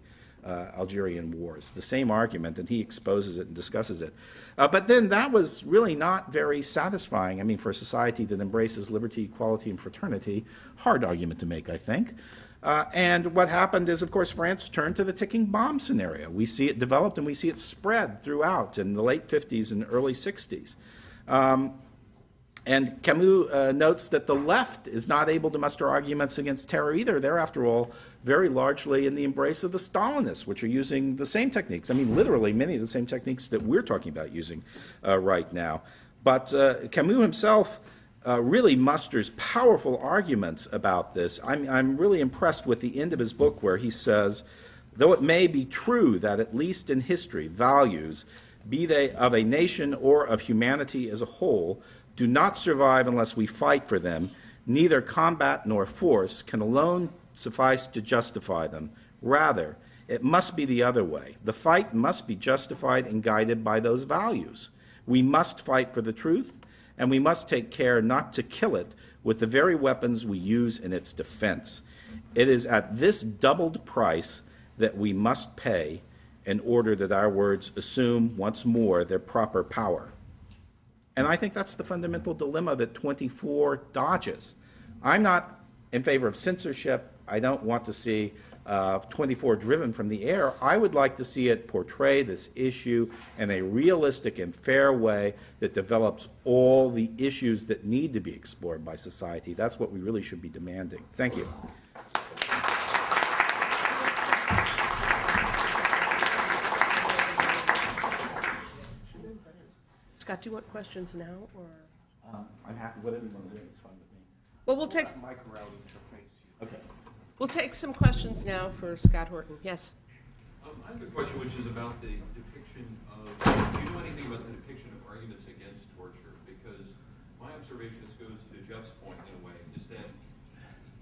Speaker 10: Algerian wars. The same argument, and he exposes it and discusses it. But then that was really not very satisfying. I mean, for a society that embraces liberty, equality, and fraternity, hard argument to make, I think. And what happened is, of course, France turned to the ticking bomb scenario. We see it developed and we see it spread throughout in the late 50s and early 60s. And Camus notes that the left is not able to muster arguments against terror either. They're, after all, very largely in the embrace of the Stalinists, which are using the same techniques. I mean, literally many of the same techniques that we're talking about using right now. But Camus himself really musters powerful arguments about this. I'm really impressed with the end of his book where he says, though it may be true that at least in history, values, be they of a nation or of humanity as a whole, do not survive unless we fight for them, neither combat nor force can alone suffice to justify them. Rather, it must be the other way. The fight must be justified and guided by those values. We must fight for the truth, and we must take care not to kill it with the very weapons we use in its defense. It is at this doubled price that we must pay in order that our words assume once more their proper power. And I think that's the fundamental dilemma that 24 dodges. I'm not in favor of censorship. I don't want to see 24 driven from the air. I would like to see it portray this issue in a realistic and fair way that develops all the issues that need to be explored by society. That's what we really should be demanding. Thank you.
Speaker 1: Scott, do you want questions now, or?
Speaker 10: I'm happy. Whatever you want to do, it's fine with me.
Speaker 1: Well, we'll take.
Speaker 10: Okay.
Speaker 1: We'll take some questions now for Scott Horton. Yes.
Speaker 11: I have a question which is about the depiction of, do you know anything about the depiction of arguments against torture? Because my observation, this goes to Jeff's point in a way, is that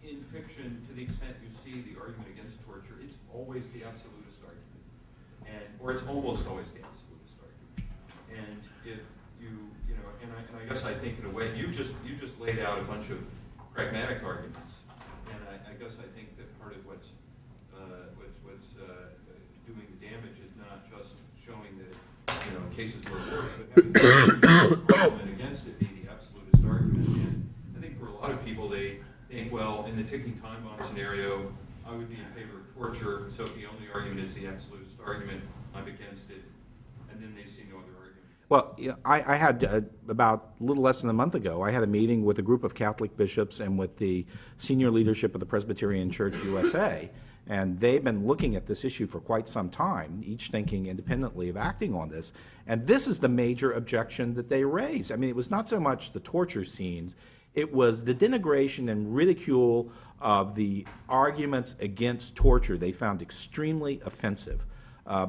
Speaker 11: in fiction, to the extent you see the argument against torture, it's always the absolutist argument, or it's almost always the absolutist argument. And if I guess I think in a way, you just laid out a bunch of pragmatic arguments. And I guess I think that part of what's doing the damage is not just showing that cases where it works, but having the argument against it be the absolutist argument. And I think for a lot of people, they think, well, in the ticking time bomb scenario, I would be in favor of torture. So if the only argument is the absolutist argument, I'm against it, and then they see no other argument.
Speaker 10: Well, I had about a little less than a month ago, I had a meeting with a group of Catholic bishops and with the senior leadership of the Presbyterian Church USA, and they've been looking at this issue for quite some time, each thinking independently of acting on this. And this is the major objection that they raise. I mean, it was not so much the torture scenes, it was the denigration and ridicule of the arguments against torture they found extremely offensive.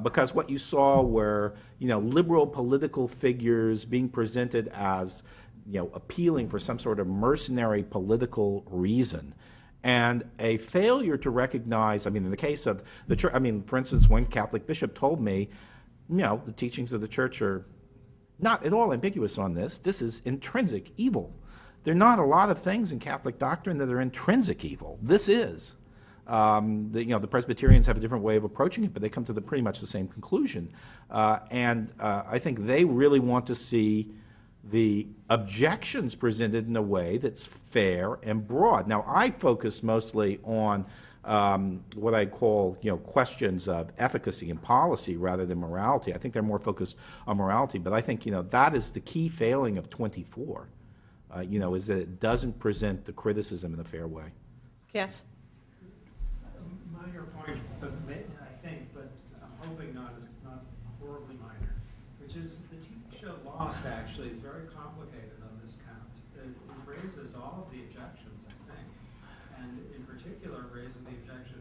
Speaker 10: Because what you saw were, liberal political figures being presented as, appealing for some sort of mercenary political reason, and a failure to recognize. I mean, in the case of the church, for instance, one Catholic bishop told me, the teachings of the church are not at all ambiguous on this. This is intrinsic evil. There are not a lot of things in Catholic doctrine that are intrinsic evil. This is. The Presbyterians have a different way of approaching it, but they come to pretty much the same conclusion. I think they really want to see the objections presented in a way that's fair and broad. Now, I focus mostly on what I call, questions of efficacy and policy rather than morality. I think they're more focused on morality, but I think, that is the key failing of 24, is that it doesn't present the criticism in a fair way.
Speaker 1: Yes.
Speaker 12: Minor point, but I think, but I'm hoping not horribly minor, which is the TV show Lost actually is very complicated on this count. It raises all of the objections, I think, and in particular raises the objection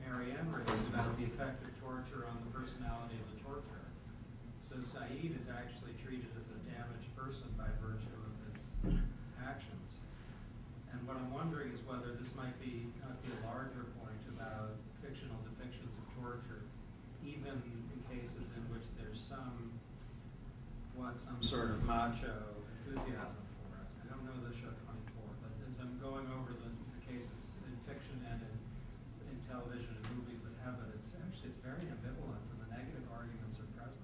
Speaker 12: Marianne raised about the effect of torture on the personality of the torturer. So Saeed is actually treated as a damaged person by virtue of his actions. And what I'm wondering is whether this might be a larger point about fictional depictions of torture, even in cases in which there's some sort of macho enthusiasm for it. I don't know the show 24, but as I'm going over the cases in fiction and in television and movies that have it, it's very ambivalent, and the negative arguments are present.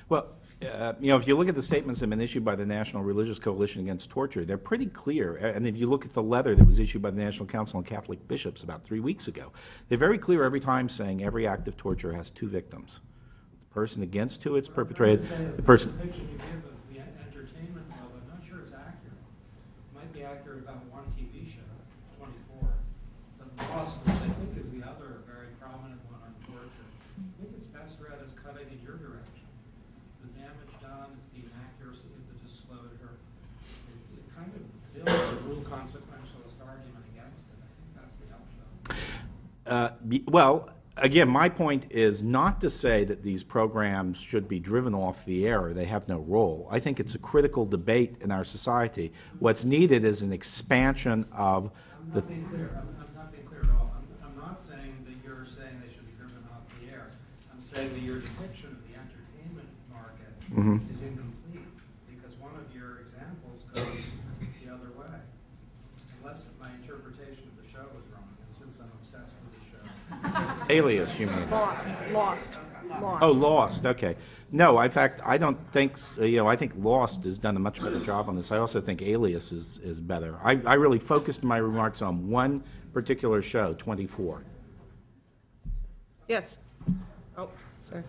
Speaker 10: Well, if you look at the statements that have been issued by the National Religious Coalition Against Torture, they're pretty clear. And if you look at the letter that was issued by the National Council on Catholic Bishops about 3 weeks ago, they're very clear every time saying every act of torture has two victims. The person against who it's perpetrated, the person.
Speaker 12: The picture you give of the entertainment level, I'm not sure it's accurate. It might be accurate about one TV show, 24. But Lost, which I think is the other very prominent one on torture, I think it's best read as cutting in your direction. the damage done, it's the inaccuracy of the disclosure. It kind of builds a rule consequentialist argument against it. I think that's the upshot.
Speaker 10: Well, again, my point is not to say that these programs should be driven off the air or they have no role. I think it's a critical debate in our society. What's needed is an expansion of the...
Speaker 12: I'm not being clear at all. I'm not saying that you're saying they should be driven off the air. I'm saying that your depiction of the entertainment market is incomplete because one of your examples goes the other way. Unless my interpretation of the show is wrong, and since I'm obsessed with the show.
Speaker 10: Alias, you mean?
Speaker 1: Lost.
Speaker 10: Oh, Lost, okay. No, in fact, I don't think, I think Lost has done a much better job on this. I also think Alias is better. I really focused my remarks on one particular show, 24.
Speaker 1: Yes. Oh, sorry.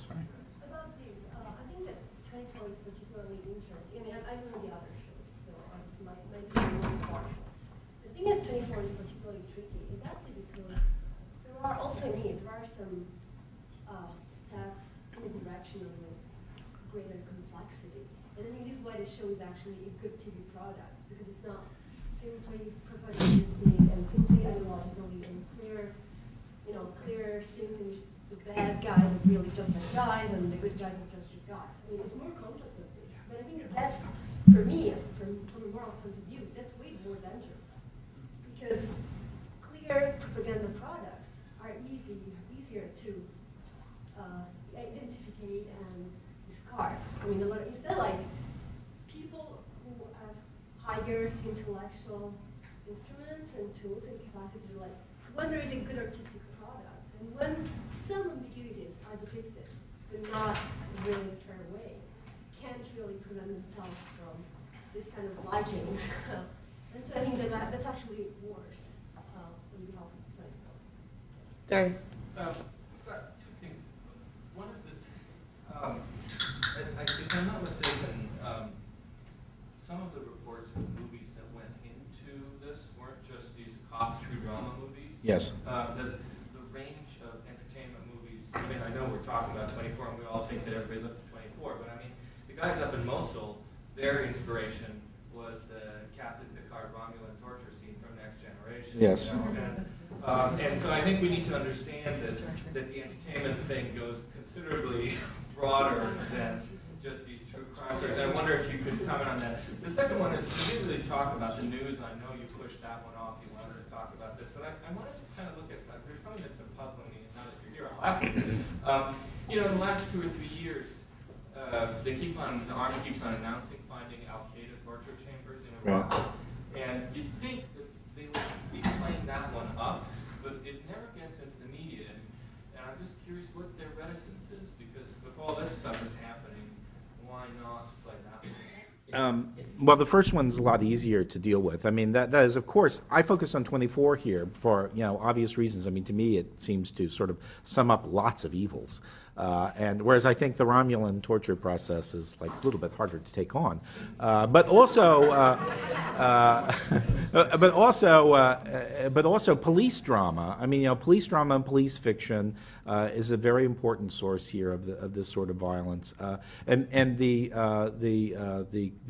Speaker 13: About this, I think that 24 is particularly interesting. I mean, I know the other shows, so it might be more partial. The thing that 24 is particularly tricky is actually because there are also needs. There are some steps in the direction of a greater complexity. And I think this is why the show is actually a good TV product, because it's not simply propagandistic and simply ideologically and clear scenes in which the bad guys are really just bad guys and the good guys are just good guys. I mean, it's more complex than this. But I think that that's, for me, from a moral point of view, that's way more dangerous. Because clear propaganda products are easier to identify and discard. I mean, instead, like, people who have higher intellectual instruments and tools and capacity to, like, when there is a good artistic product, and when some ambiguities are depicted, but not in a really fair way, can't really prevent themselves from this kind of liking. And so I think that that's actually worse on behalf of the 24.
Speaker 1: Darius.
Speaker 14: Scott, two things. One is that, if I'm not mistaken, some of the reports of movies that went into this weren't just these cop true drama movies.
Speaker 10: Yes.
Speaker 14: The range of entertainment movies, I mean, I know we're talking about 24 and we all think that everybody looked at 24, but I mean, the guys up in Mosul, their inspiration was the Captain Picard Romulan torture scene from Next Generation.
Speaker 10: Yes.
Speaker 14: And so I think we need to understand that the entertainment thing goes considerably broader than just these true crime stories. I wonder if you could comment on that. The second one is, you didn't really talk about the news. I know you pushed that one off. You wanted to talk about this. But I wanted to kind of look at, there's something that's been puzzling me, and now that you're here, I'll ask you. In the last 2 or 3 years, the Army keeps on announcing finding Al-Qaeda torture chambers in Iraq. Right. And you'd think that they would be playing that one up, but it never gets into the media. And I'm just curious what their reticence is, because if all this stuff is happening, why not play that one?
Speaker 10: Well, the first one's a lot easier to deal with. I mean, that is, of course, I focus on 24 here for, obvious reasons. I mean, to me, it seems to sort of sum up lots of evils. And whereas I think the Romulan torture process is like a little bit harder to take on, but also police drama. I mean, police drama and police fiction is a very important source here of this sort of violence. And the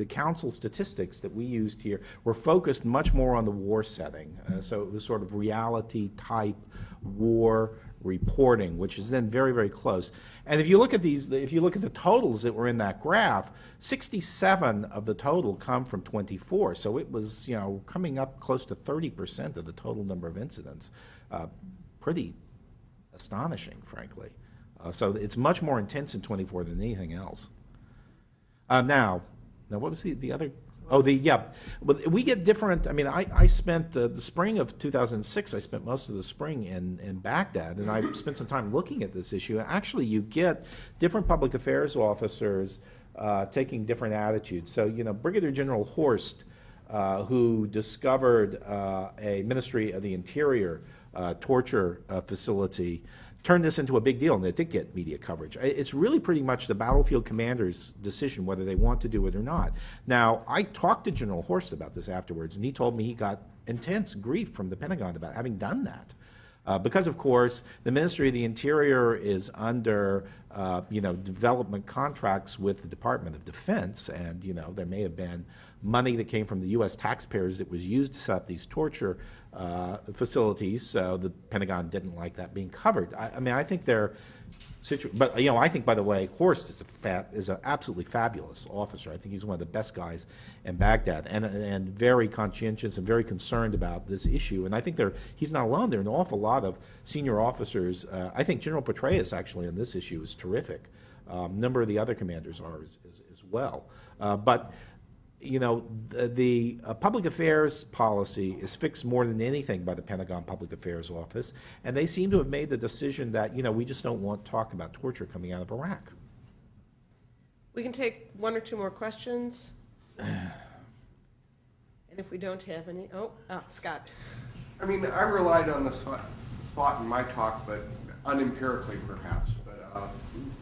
Speaker 10: council statistics that we used here were focused much more on the war setting. So it was sort of reality type war reporting, which is then very, very close. And if you look at the totals that were in that graph, 67 of the total come from 24. So it was, coming up close to 30% of the total number of incidents. Pretty astonishing, frankly. So it's much more intense in 24 than anything else. Now, what was the other? Oh, but we get different. I mean, I spent the spring of 2006. I spent most of the spring in Baghdad, and I spent some time looking at this issue. And actually, you get different public affairs officers taking different attitudes. So, Brigadier General Horst, who discovered a Ministry of the Interior torture facility, turned this into a big deal, and it did get media coverage. It's really pretty much the battlefield commander's decision whether they want to do it or not. Now, I talked to General Horst about this afterwards, and he told me he got intense grief from the Pentagon about having done that. Because, of course, the Ministry of the Interior is under, development contracts with the Department of Defense, and, there may have been money that came from the U.S. taxpayers that was used to set up these torture facilities, so the Pentagon didn't like that being covered. I think they're but I think, by the way, Horst is an absolutely fabulous officer. I think he's one of the best guys in Baghdad, and very conscientious and very concerned about this issue. And I think he's not alone. There are an awful lot of senior officers. I think General Petraeus actually on this issue is terrific. A number of the other commanders are as well. But the public affairs policy is fixed more than anything by the Pentagon Public Affairs Office, and they seem to have made the decision that, we just don't want talk about torture coming out of Iraq.
Speaker 1: We can take one or two more questions. And if we don't have any, Scott.
Speaker 15: I relied on this thought in my talk, but unempirically perhaps. But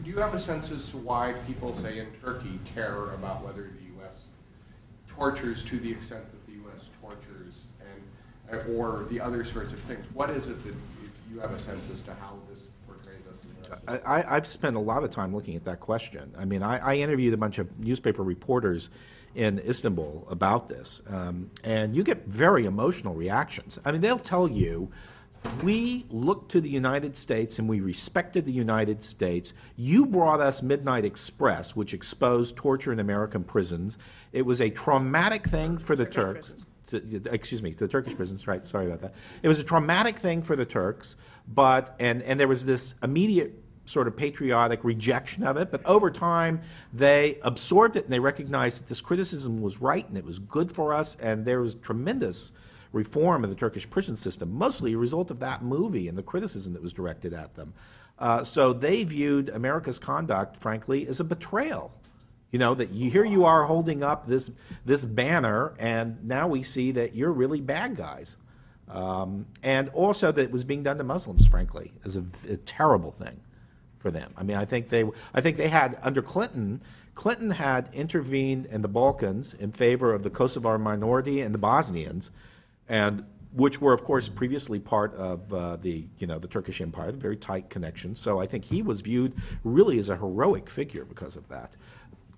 Speaker 15: do you have a sense as to why people, say, in Turkey care about whether the U.S. tortures to the extent that the U.S. tortures, or the other sorts of things? What is it that you have a sense as to how this portrays us?
Speaker 10: I've spent a lot of time looking at that question. I interviewed a bunch of newspaper reporters in Istanbul about this, and you get very emotional reactions. They'll tell you, we looked to the United States and we respected the United States. You brought us Midnight Express, which exposed torture in American prisons. It was a traumatic thing for the Turks. The Turkish prisons, right, sorry about that. It was a traumatic thing for the Turks, and there was this immediate sort of patriotic rejection of it, but over time they absorbed it and they recognized that this criticism was right and it was good for us, and there was tremendous reform of the Turkish prison system, mostly a result of that movie and the criticism that was directed at them. So they viewed America's conduct, frankly, as a betrayal. That here you are holding up this banner, and now we see that you're really bad guys. And also that it was being done to Muslims, frankly, as a terrible thing for them. I think they had, under Clinton had intervened in the Balkans in favor of the Kosovar minority and the Bosnians, and which were, of course, previously part of the Turkish Empire, the very tight connection. So I think he was viewed really as a heroic figure because of that.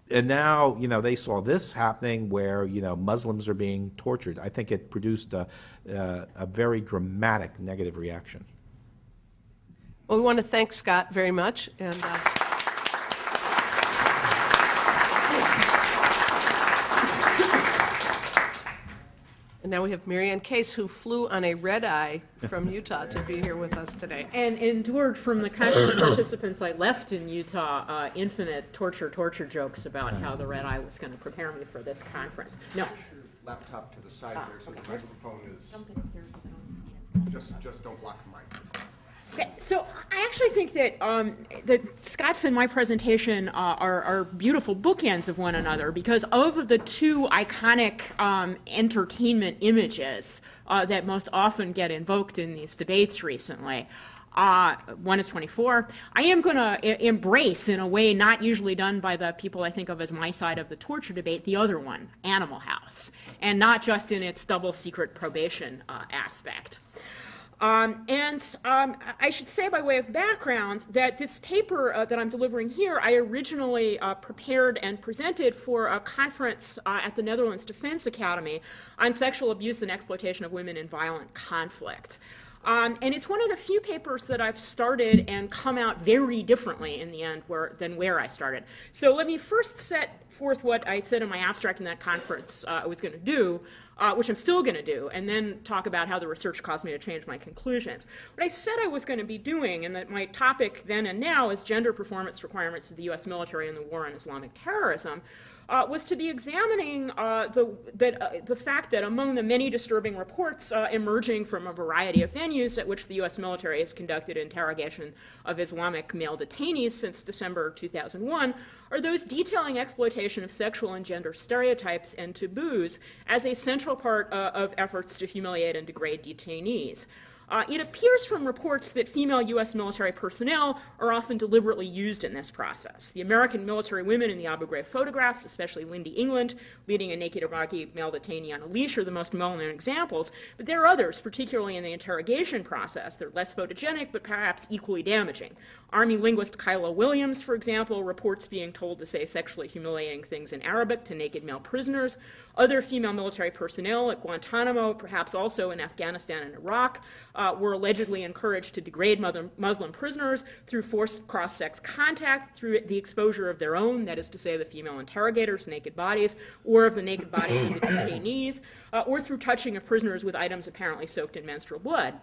Speaker 10: And now, they saw this happening where, Muslims are being tortured. I think it produced a very dramatic negative reaction.
Speaker 1: Well, we want to thank Scott very much. And now we have Marianne Case, who flew on a red-eye from Utah to be here with us today.
Speaker 16: And endured from the conference participants I left in Utah infinite torture jokes about how the red-eye was going to prepare me for this conference. No.
Speaker 15: Laptop to the side there, so the microphone is... Just don't block the mic.
Speaker 16: Okay, so I actually think that Scott's and my presentation are beautiful bookends of one another, because of the two iconic entertainment images that most often get invoked in these debates recently, one is 24. I am going to embrace, in a way not usually done by the people I think of as my side of the torture debate, the other one, Animal House, and not just in its double secret probation aspect. I should say, by way of background, that this paper that I'm delivering here, I originally prepared and presented for a conference at the Netherlands Defense Academy on sexual abuse and exploitation of women in violent conflict. And it's one of the few papers that I've started and come out very differently in the end than where I started. So let me first set forth what I said in my abstract in that conference I was going to do, which I'm still going to do, and then talk about how the research caused me to change my conclusions. What I said I was going to be doing, and that my topic then and now is gender performance requirements of the U.S. military in the war on Islamic terrorism, was to be examining the fact that among the many disturbing reports emerging from a variety of venues at which the U.S. military has conducted interrogation of Islamic male detainees since December 2001 are those detailing exploitation of sexual and gender stereotypes and taboos as a central part of efforts to humiliate and degrade detainees. It appears from reports that female U.S. military personnel are often deliberately used in this process. The American military women in the Abu Ghraib photographs, especially Lindy England, leading a naked Iraqi male detainee on a leash, are the most well-known examples, but there are others, particularly in the interrogation process. They're less photogenic, but perhaps equally damaging. Army linguist Kyla Williams, for example, reports being told to say sexually humiliating things in Arabic to naked male prisoners. Other female military personnel at Guantanamo, perhaps also in Afghanistan and Iraq, were allegedly encouraged to degrade Muslim prisoners through forced cross-sex contact, through the exposure of their own, that is to say the female interrogators' naked bodies, or of the naked bodies of the detainees, or through touching of prisoners with items apparently soaked in menstrual blood.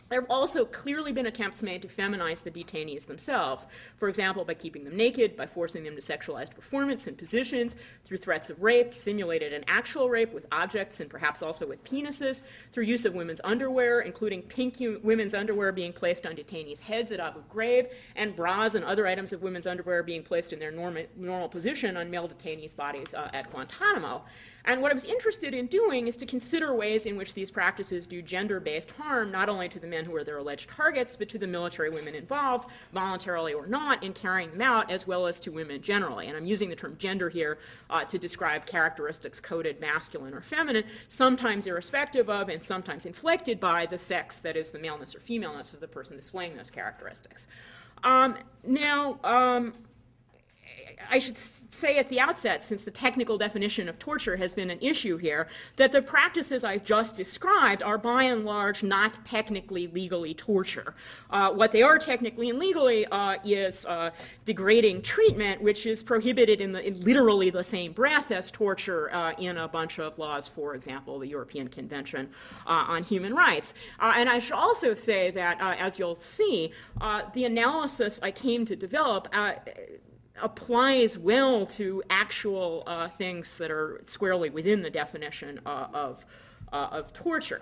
Speaker 16: There have also clearly been attempts made to feminize the detainees themselves, for example, by keeping them naked, by forcing them to sexualized performance and positions, through threats of rape, simulated and actual rape with objects and perhaps also with penises, through use of women's underwear, including pink women's underwear being placed on detainees' heads at Abu Ghraib, and bras and other items of women's underwear being placed in their normal position on male detainees' bodies at Guantanamo. And what I was interested in doing is to consider ways in which these practices do gender-based harm, not only to the men who are their alleged targets, but to the military women involved, voluntarily or not, in carrying them out, as well as to women generally. And I'm using the term gender here to describe characteristics coded masculine or feminine, sometimes irrespective of and sometimes inflected by the sex, that is, the maleness or femaleness of the person displaying those characteristics. I should say at the outset, since the technical definition of torture has been an issue here, that the practices I've just described are by and large not technically legally torture. What they are technically and legally is degrading treatment, which is prohibited in literally the same breath as torture in a bunch of laws, for example, the European Convention on Human Rights. And I should also say that, as you'll see, the analysis I came to develop applies well to actual things that are squarely within the definition of torture.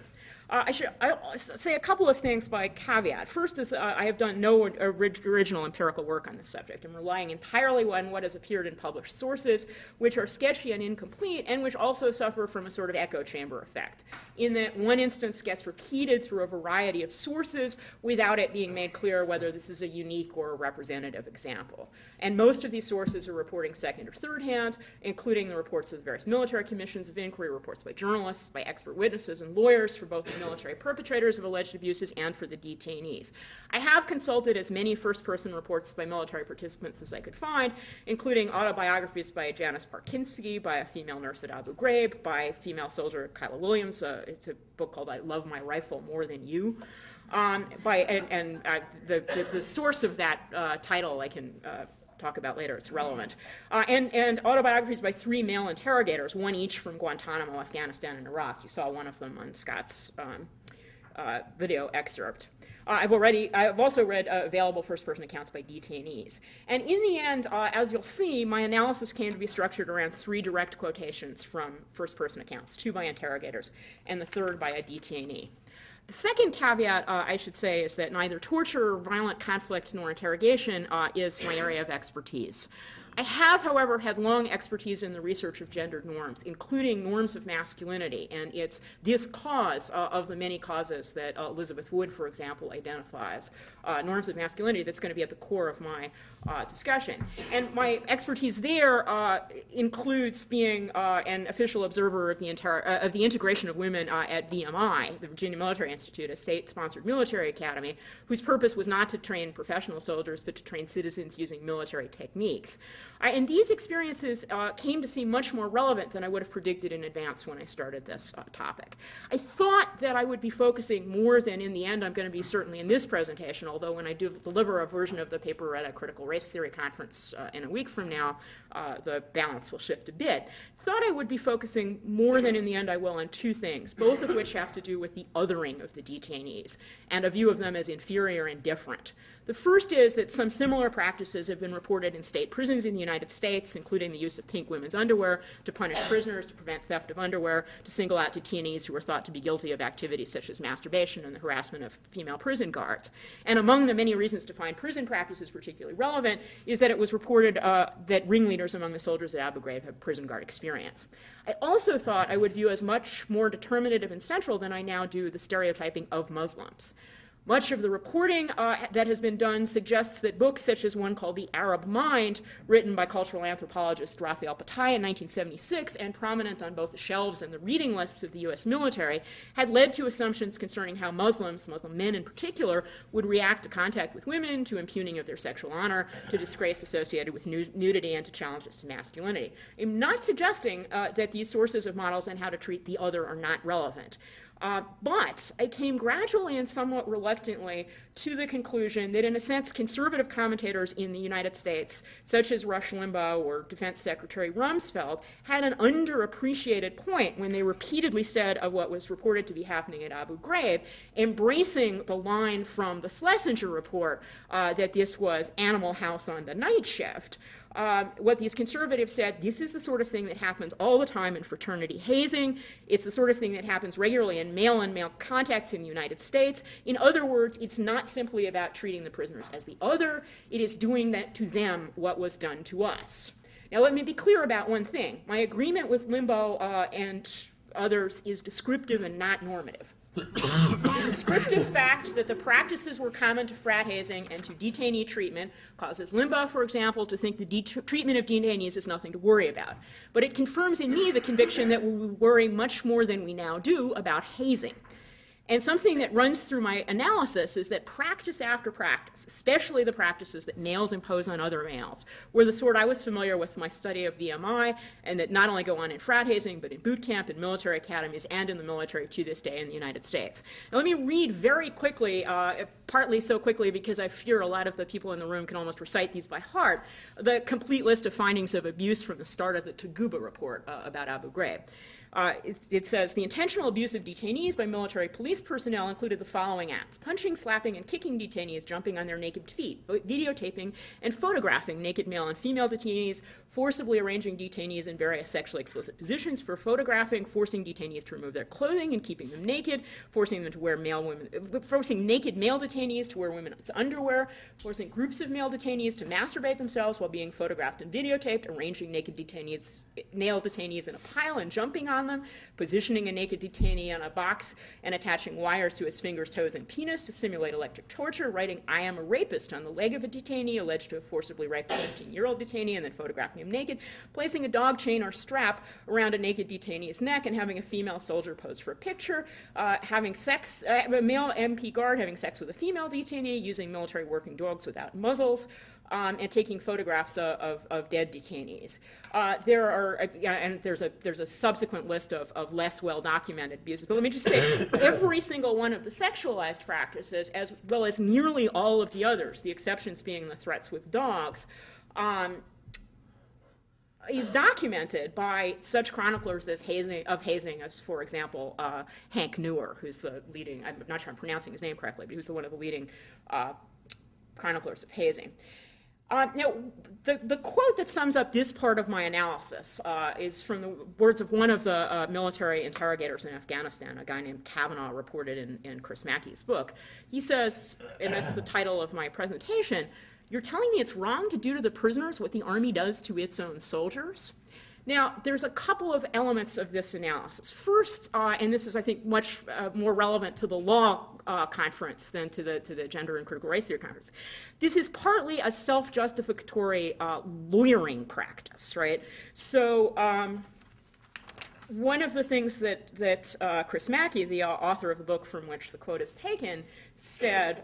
Speaker 16: I'll say a couple of things by caveat. First is I have done no original empirical work on this subject. I'm relying entirely on what has appeared in published sources, which are sketchy and incomplete, and which also suffer from a sort of echo chamber effect, in that one instance gets repeated through a variety of sources without it being made clear whether this is a unique or a representative example. And most of these sources are reporting second or third hand, including the reports of the various military commissions of inquiry, reports by journalists, by expert witnesses and lawyers for both the military perpetrators of alleged abuses and for the detainees. I have consulted as many first-person reports by military participants as I could find, including autobiographies by Janice Parkinski, by a female nurse at Abu Ghraib, by female soldier Kyla Williams. It's a book called I Love My Rifle More Than You. The source of that title I can talk about later, it's relevant. And autobiographies by 3 male interrogators, one each from Guantanamo, Afghanistan, and Iraq. You saw one of them on Scott's video excerpt. I've also read available first-person accounts by detainees. And in the end, as you'll see, my analysis came to be structured around 3 direct quotations from first-person accounts, 2 by interrogators, and the third by a detainee. The second caveat, I should say, is that neither torture, violent conflict, nor interrogation is my area of expertise. I have, however, had long expertise in the research of gendered norms, including norms of masculinity, and it's this cause of the many causes that Elizabeth Wood, for example, identifies, norms of masculinity, that's going to be at the core of my discussion. And my expertise there includes being an official observer of the integration of women at VMI, the Virginia Military Institute, a state-sponsored military academy, whose purpose was not to train professional soldiers, but to train citizens using military techniques. And these experiences came to seem much more relevant than I would have predicted in advance when I started this topic. I thought that I would be focusing more than in the end I'm going to be certainly in this presentation, although when I do deliver a version of the paper at a critical race theory conference in a week from now, the balance will shift a bit. Thought I would be focusing more than in the end I will on 2 things, both of which have to do with the othering of the detainees and a view of them as inferior and different. The first is that some similar practices have been reported in state prisons in the the United States, including the use of pink women's underwear to punish prisoners, to prevent theft of underwear, to single out detainees who were thought to be guilty of activities such as masturbation and the harassment of female prison guards. And among the many reasons to find prison practices particularly relevant is that it was reported that ringleaders among the soldiers at Abu Ghraib have prison guard experience. I also thought I would view as much more determinative and central than I now do the stereotyping of Muslims. Much of the reporting that has been done suggests that books such as one called The Arab Mind, written by cultural anthropologist Raphael Patai in 1976 and prominent on both the shelves and the reading lists of the U.S. military, had led to assumptions concerning how Muslims, Muslim men in particular, would react to contact with women, to impugning of their sexual honor, to disgrace associated with nudity, and to challenges to masculinity. I'm not suggesting that these sources of models on how to treat the other are not relevant. But I came gradually and somewhat reluctantly to the conclusion that, in a sense, conservative commentators in the United States, such as Rush Limbaugh or Defense Secretary Rumsfeld, had an underappreciated point when they repeatedly said of what was reported to be happening at Abu Ghraib, embracing the line from the Schlesinger report that this was Animal House on the night shift. What these conservatives said, this is the sort of thing that happens all the time in fraternity hazing. It's the sort of thing that happens regularly in male-on-male contacts in the United States. In other words, it's not simply about treating the prisoners as the other. It is doing that to them what was done to us. Now, let me be clear about one thing. My agreement with Limbaugh and others is descriptive and not normative. The descriptive fact that the practices were common to frat hazing and to detainee treatment causes Limbaugh, for example, to think the treatment of detainees is nothing to worry about. But it confirms in me the conviction that we worry much more than we now do about hazing. And something that runs through my analysis is that practice after practice, especially the practices that males impose on other males, were the sort I was familiar with my study of VMI, and that not only go on in frat hazing, but in boot camp, in military academies, and in the military to this day in the United States. Now, let me read very quickly, partly so quickly because I fear a lot of the people in the room can almost recite these by heart, the complete list of findings of abuse from the start of the Taguba report about Abu Ghraib. It says, the intentional abuse of detainees by military police personnel included the following acts: punching, slapping, and kicking detainees, jumping on their naked feet, videotaping and photographing naked male and female detainees, forcibly arranging detainees in various sexually explicit positions for photographing, forcing detainees to remove their clothing and keeping them naked, forcing naked male detainees to wear women's underwear, forcing groups of male detainees to masturbate themselves while being photographed and videotaped, arranging naked male detainees in a pile and jumping on them, positioning a naked detainee on a box and attaching wires to its fingers, toes, and penis to simulate electric torture, writing "I am a rapist" on the leg of a detainee alleged to have forcibly raped a 15-year-old detainee and then photographing him naked, placing a dog chain or strap around a naked detainee's neck and having a female soldier pose for a picture, having sex, a male MP guard having sex with a female detainee, using military working dogs without muzzles, and taking photographs of dead detainees. There's a subsequent list of less well-documented abuses. But let me just say, every single one of the sexualized practices, as well as nearly all of the others, the exceptions being the threats with dogs, is documented by such chroniclers of hazing as, for example, Hank Newer, who's the leading, I'm not sure I'm pronouncing his name correctly, but who's one of the leading chroniclers of hazing. Now, the quote that sums up this part of my analysis is from the words of one of the military interrogators in Afghanistan, a guy named Kavanaugh, reported in Chris Mackey's book. He says, and that's the title of my presentation, "You're telling me it's wrong to do to the prisoners what the Army does to its own soldiers?" Now, there's a couple of elements of this analysis. First, and this is, I think, much more relevant to the law conference than to the gender and critical race theory conference. This is partly a self-justificatory lawyering practice, right? So one of the things that Chris Mackey, the author of the book from which the quote is taken, said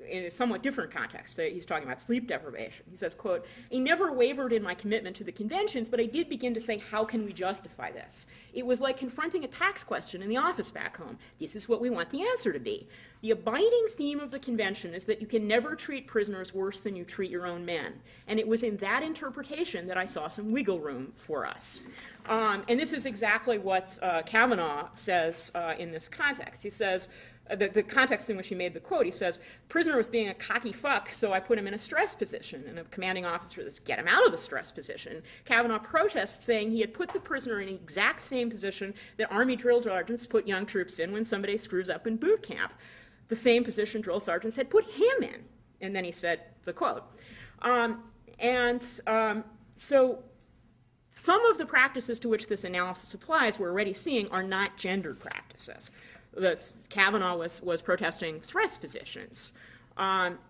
Speaker 16: in a somewhat different context. He's talking about sleep deprivation. He says, quote, "I never wavered in my commitment to the conventions, but I did begin to say, how can we justify this? It was like confronting a tax question in the office back home. This is what we want the answer to be. The abiding theme of the convention is that you can never treat prisoners worse than you treat your own men. And it was in that interpretation that I saw some wiggle room for us." And this is exactly what Kavanaugh says in this context. He says, the context in which he made the quote. He says, prisoner was being a cocky fuck, so I put him in a stress position. And a commanding officer says, get him out of the stress position. Kavanaugh protests, saying he had put the prisoner in the exact same position that Army drill sergeants put young troops in when somebody screws up in boot camp. The same position drill sergeants had put him in. And then he said the quote. So some of the practices to which this analysis applies, we're already seeing, are not gendered practices. Kavanaugh was protesting stress positions.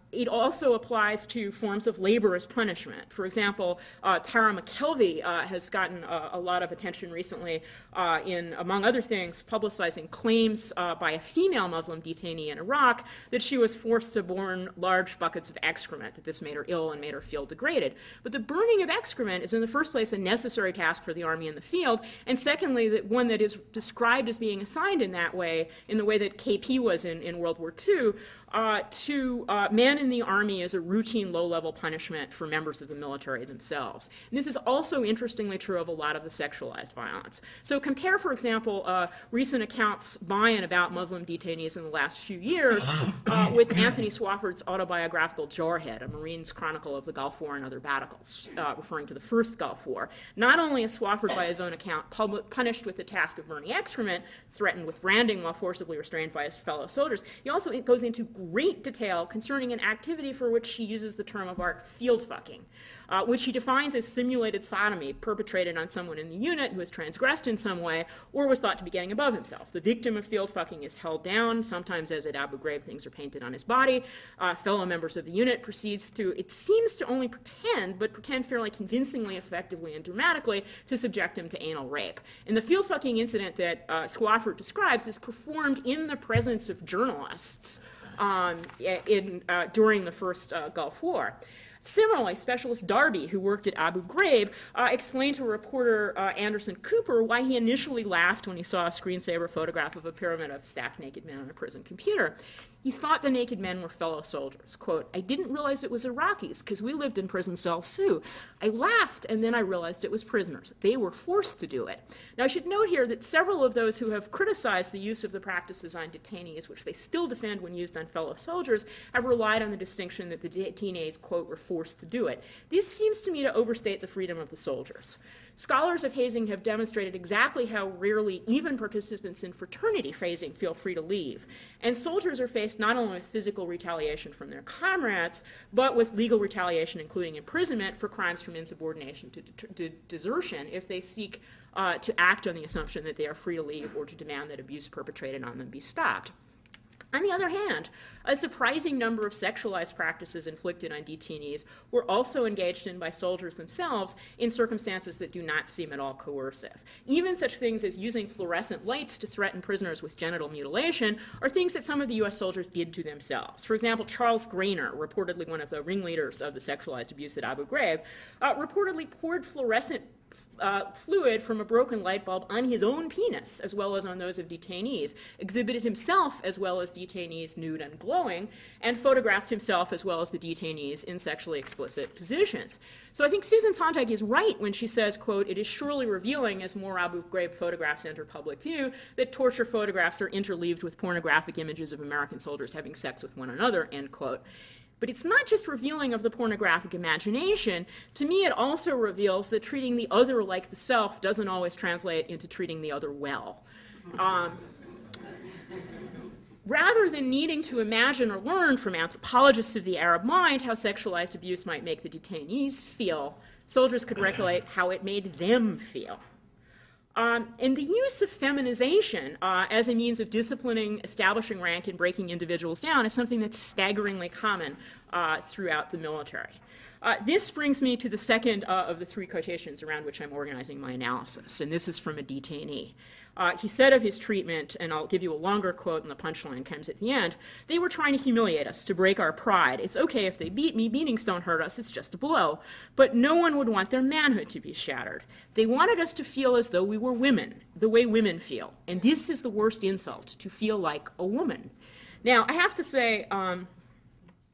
Speaker 16: It also applies to forms of labor as punishment. For example, Tara McKelvey has gotten a lot of attention recently in, among other things, publicizing claims by a female Muslim detainee in Iraq that she was forced to burn large buckets of excrement, that this made her ill and made her feel degraded. But the burning of excrement is in the first place a necessary task for the army in the field, and secondly, that one that is described as being assigned in that way, in the way that KP was in World War II, to men in the army as a routine low-level punishment for members of the military themselves. And this is also interestingly true of a lot of the sexualized violence. So compare, for example, recent accounts by and about Muslim detainees in the last few years with Anthony Swofford's autobiographical Jarhead, a Marine's chronicle of the Gulf War and other battles, referring to the first Gulf War. Not only is Swofford, by his own account, punished with the task of burning excrement, threatened with branding while forcibly restrained by his fellow soldiers, he also goes into great detail concerning an activity for which he uses the term of art field fucking, which he defines as simulated sodomy perpetrated on someone in the unit who has transgressed in some way or was thought to be getting above himself. The victim of field fucking is held down, sometimes as at Abu Ghraib things are painted on his body. Fellow members of the unit proceeds to, it seems to only pretend, but pretend fairly convincingly, effectively, and dramatically to subject him to anal rape. And the field fucking incident that Swofford describes is performed in the presence of journalists during the first Gulf War. Similarly, Specialist Darby, who worked at Abu Ghraib, explained to reporter Anderson Cooper why he initially laughed when he saw a screensaver photograph of a pyramid of stacked naked men on a prison computer. He thought the naked men were fellow soldiers. Quote, I didn't realize it was Iraqis, because we lived in prison cells too. I laughed, and then I realized it was prisoners. They were forced to do it. Now, I should note here that several of those who have criticized the use of the practices on detainees, which they still defend when used on fellow soldiers, have relied on the distinction that the detainees, quote, were forced to do it. This seems to me to overstate the freedom of the soldiers. Scholars of hazing have demonstrated exactly how rarely even participants in fraternity hazing feel free to leave. And soldiers are faced not only with physical retaliation from their comrades, but with legal retaliation, including imprisonment for crimes from insubordination to desertion, if they seek to act on the assumption that they are free to leave or to demand that abuse perpetrated on them be stopped. On the other hand, a surprising number of sexualized practices inflicted on detainees were also engaged in by soldiers themselves in circumstances that do not seem at all coercive. Even such things as using fluorescent lights to threaten prisoners with genital mutilation are things that some of the U.S. soldiers did to themselves. For example, Charles Grainer, reportedly one of the ringleaders of the sexualized abuse at Abu Ghraib, reportedly poured fluorescent fluid from a broken light bulb on his own penis, as well as on those of detainees, exhibited himself as well as detainees nude and glowing, and photographed himself as well as the detainees in sexually explicit positions. So I think Susan Sontag is right when she says, quote, it is surely revealing as more Abu Ghraib photographs enter public view that torture photographs are interleaved with pornographic images of American soldiers having sex with one another, end quote. But it's not just revealing of the pornographic imagination. To me, it also reveals that treating the other like the self doesn't always translate into treating the other well. Rather than needing to imagine or learn from anthropologists of the Arab mind how sexualized abuse might make the detainees feel, soldiers could recollect how it made them feel. And the use of feminization as a means of disciplining, establishing rank, and breaking individuals down is something that's staggeringly common throughout the military. This brings me to the second of the three quotations around which I'm organizing my analysis, and this is from a detainee. He said of his treatment, and I'll give you a longer quote and the punchline comes at the end, they were trying to humiliate us, to break our pride. It's okay if they beat me, beatings don't hurt us, it's just a blow. But no one would want their manhood to be shattered. They wanted us to feel as though we were women, the way women feel. And this is the worst insult, to feel like a woman. Now, I have to say,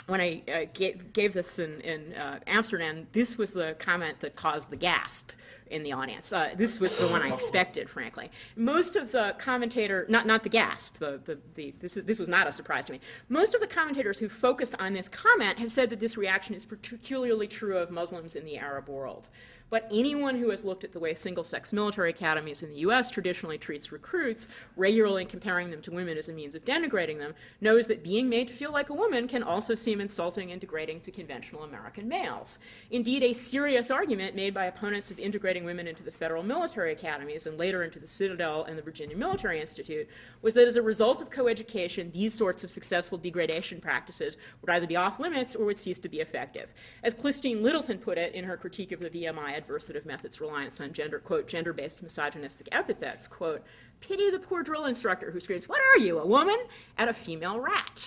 Speaker 16: when I gave this in Amsterdam, this was the comment that caused the gasp in the audience. This was the one I expected, frankly. Most of the commentators, not the gasp, this was not a surprise to me. Most of the commentators who focused on this comment have said that this reaction is particularly true of Muslims in the Arab world. But anyone who has looked at the way single-sex military academies in the U.S. traditionally treats recruits, regularly comparing them to women as a means of denigrating them, knows that being made to feel like a woman can also seem insulting and degrading to conventional American males. Indeed, a serious argument made by opponents of integrating women into the federal military academies and later into the Citadel and the Virginia Military Institute was that as a result of coeducation, these sorts of successful degradation practices would either be off limits or would cease to be effective. As Christine Littleton put it in her critique of the VMI adversative method's reliance on gender-based misogynistic epithets, quote, pity the poor drill instructor who screams, what are you, a woman? At a female rat.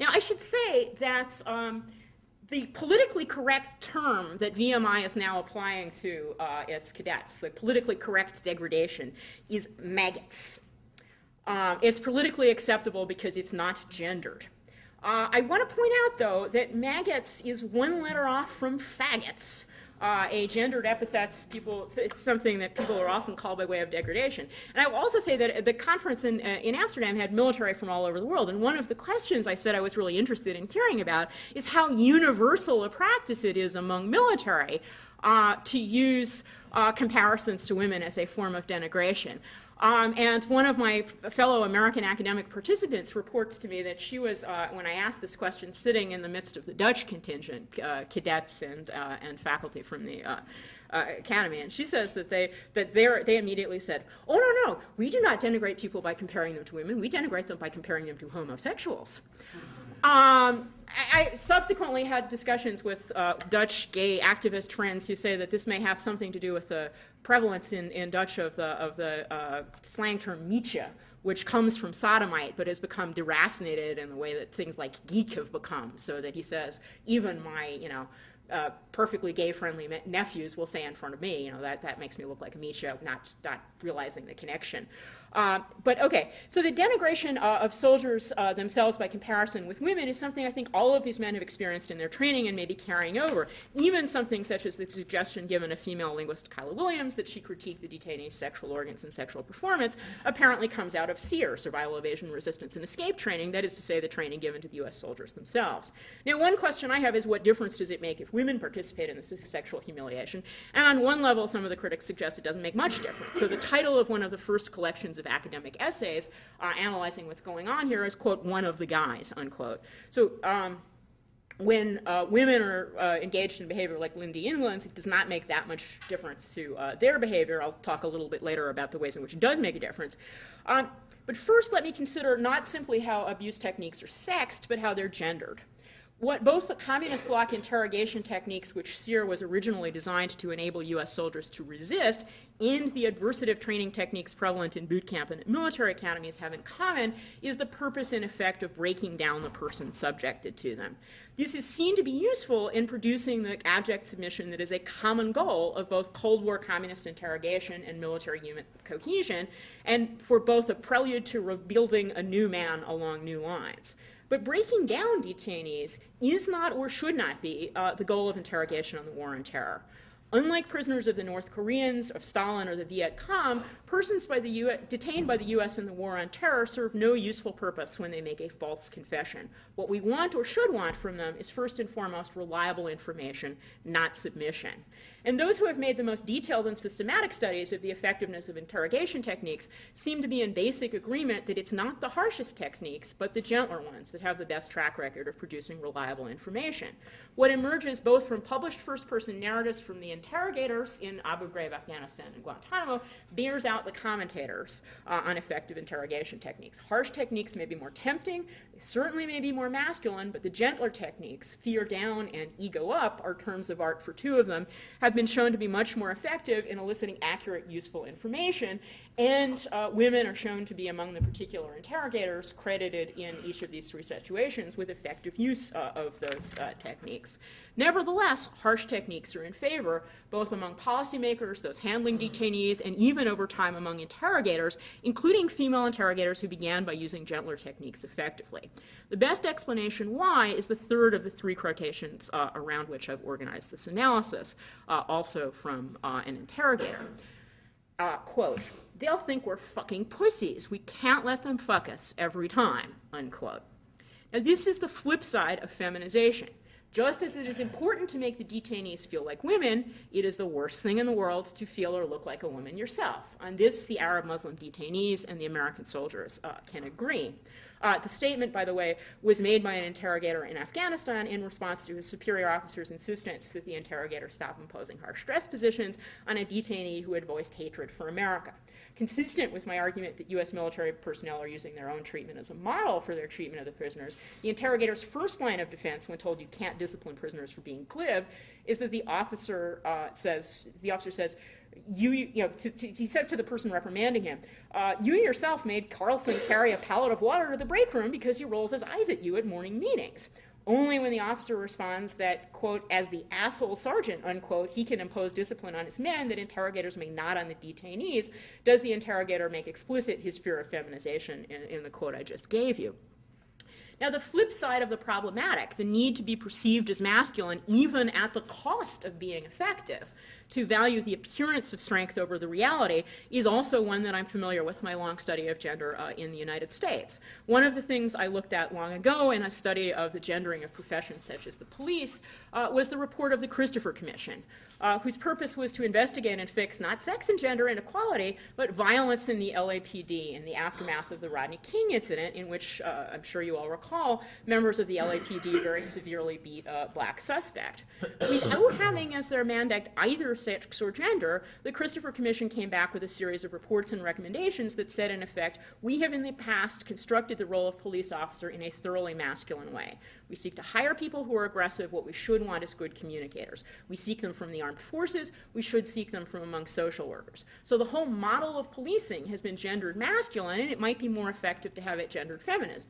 Speaker 16: Now, I should say that the politically correct term that VMI is now applying to its cadets, the politically correct degradation, is maggots. It's politically acceptable because it's not gendered. I want to point out, though, that maggots is one letter off from faggots. A gendered epithet, it's something that people are often called by way of degradation. And I will also say that the conference in Amsterdam had military from all over the world, and one of the questions I said I was really interested in hearing about is how universal a practice it is among military to use comparisons to women as a form of denigration. And one of my fellow American academic participants reports to me that she was, when I asked this question, sitting in the midst of the Dutch contingent, cadets and faculty from the academy, and she says that they immediately said, oh, no, we do not denigrate people by comparing them to women. We denigrate them by comparing them to homosexuals. I subsequently had discussions with Dutch gay activist friends who say that this may have something to do with the prevalence in Dutch of the slang term mietje, which comes from sodomite but has become deracinated in the way that things like geek have become, so that he says, even my, perfectly gay-friendly nephews will say in front of me, that makes me look like a mietje, not realizing the connection. But okay, so the denigration of soldiers themselves by comparison with women is something I think all of these men have experienced in their training and may be carrying over. Even something such as the suggestion given of female linguist Kyla Williams that she critiqued the detainees' sexual organs and sexual performance apparently comes out of SERE, Survival, Evasion, Resistance, and Escape training, that is to say the training given to the U.S. soldiers themselves. Now, one question I have is what difference does it make if women participate in this sexual humiliation? And on one level, some of the critics suggest it doesn't make much difference. So the title of one of the first collections of academic essays analyzing what's going on here is, quote, one of the guys, unquote. So when women are engaged in behavior like Lindy England's, it does not make that much difference to their behavior. I'll talk a little bit later about the ways in which it does make a difference. But first, let me consider not simply how abuse techniques are sexed, but how they're gendered. What both the communist bloc interrogation techniques, which SERE was originally designed to enable U.S. soldiers to resist, and the adversative training techniques prevalent in boot camp and at military academies have in common is the purpose and effect of breaking down the person subjected to them. This is seen to be useful in producing the abject submission that is a common goal of both Cold War communist interrogation and military unit cohesion, and for both a prelude to rebuilding a new man along new lines. But breaking down detainees is not or should not be the goal of interrogation on the war on terror. Unlike prisoners of the North Koreans, of Stalin, or the Viet Cong, persons detained by the U.S. in the war on terror serve no useful purpose when they make a false confession. What we want or should want from them is first and foremost reliable information, not submission. And those who have made the most detailed and systematic studies of the effectiveness of interrogation techniques seem to be in basic agreement that it's not the harshest techniques, but the gentler ones that have the best track record of producing reliable information. What emerges both from published first-person narratives from the interrogators in Abu Ghraib, Afghanistan, and Guantanamo bears out the commentators on effective interrogation techniques. Harsh techniques may be more tempting, they certainly may be more masculine, but the gentler techniques, fear down and ego up, are terms of art for two of them, have been shown to be much more effective in eliciting accurate, useful information, and women are shown to be among the particular interrogators credited in each of these three situations with effective use of those techniques. Nevertheless, harsh techniques are in favor, both among policymakers, those handling detainees, and even over time among interrogators, including female interrogators who began by using gentler techniques effectively. The best explanation why is the third of the three quotations around which I've organized this analysis, also from an interrogator. Quote, "They'll think we're fucking pussies. We can't let them fuck us every time," unquote. Now, this is the flip side of feminization. Just as it is important to make the detainees feel like women, it is the worst thing in the world to feel or look like a woman yourself. On this, the Arab Muslim detainees and the American soldiers can agree. The statement, by the way, was made by an interrogator in Afghanistan in response to his superior officer's insistence that the interrogator stop imposing harsh stress positions on a detainee who had voiced hatred for America. Consistent with my argument that U.S. military personnel are using their own treatment as a model for their treatment of the prisoners, the interrogator's first line of defense when told you can't discipline prisoners for being glib is that the officer says, he says to the person reprimanding him, "You yourself made Carlson carry a pallet of water to the break room because he rolls his eyes at you at morning meetings." Only when the officer responds that, quote, "as the asshole sergeant," unquote, he can impose discipline on his men that interrogators may not on the detainees, does the interrogator make explicit his fear of feminization in the quote I just gave you. Now, the flip side of the problematic, the need to be perceived as masculine even at the cost of being effective, to value the appearance of strength over the reality, is also one that I'm familiar with my long study of gender in the United States. One of the things I looked at long ago in a study of the gendering of professions such as the police was the report of the Christopher Commission, whose purpose was to investigate and fix not sex and gender inequality, but violence in the LAPD in the aftermath of the Rodney King incident, in which I'm sure you all recall, members of the LAPD very severely beat a black suspect. Without having as their mandate either sex or gender, the Christopher Commission came back with a series of reports and recommendations that said, in effect, we have in the past constructed the role of police officer in a thoroughly masculine way. We seek to hire people who are aggressive. What we should want is good communicators. We seek them from the armed forces. We should seek them from among social workers. So the whole model of policing has been gendered masculine, and it might be more effective to have it gendered feminine.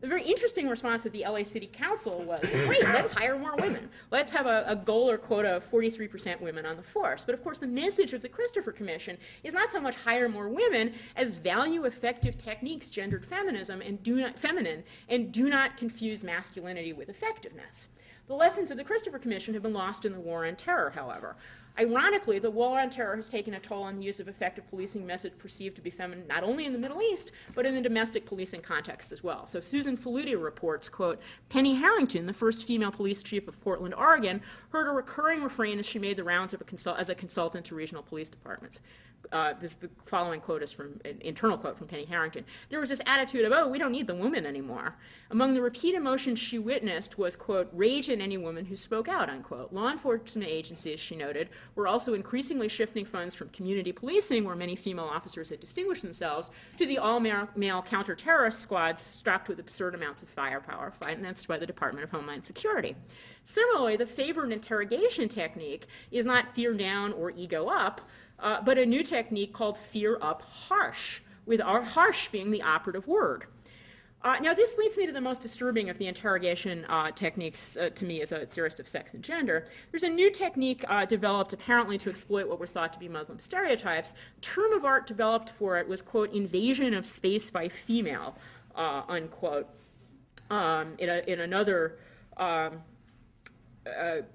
Speaker 16: The very interesting response of the LA City Council was, great, let's hire more women. Let's have a goal or quota of 43% women on the force. But of course, the message of the Christopher Commission is not so much hire more women as value effective techniques gendered feminine and do not confuse masculinity with effectiveness. The lessons of the Christopher Commission have been lost in the war on terror, however. Ironically, the war on terror has taken a toll on the use of effective policing methods perceived to be feminine not only in the Middle East, but in the domestic policing context as well. So Susan Faludi reports, quote, "Penny Harrington, the first female police chief of Portland, Oregon, heard a recurring refrain as she made the rounds of as a consultant to regional police departments." The following quote is from an internal quote from Penny Harrington. "There was this attitude of, oh, we don't need the woman anymore." Among the repeat emotions she witnessed was, quote, "rage in any woman who spoke out," unquote. Law enforcement agencies, she noted, were also increasingly shifting funds from community policing, where many female officers had distinguished themselves, to the all-male counter-terrorist squads strapped with absurd amounts of firepower financed by the Department of Homeland Security. Similarly, the favored interrogation technique is not fear down or ego up, but a new technique called fear up harsh, with our harsh being the operative word. Now, this leads me to the most disturbing of the interrogation techniques to me as a theorist of sex and gender. There's a new technique developed apparently to exploit what were thought to be Muslim stereotypes. The term of art developed for it was, quote, "invasion of space by female," unquote. In another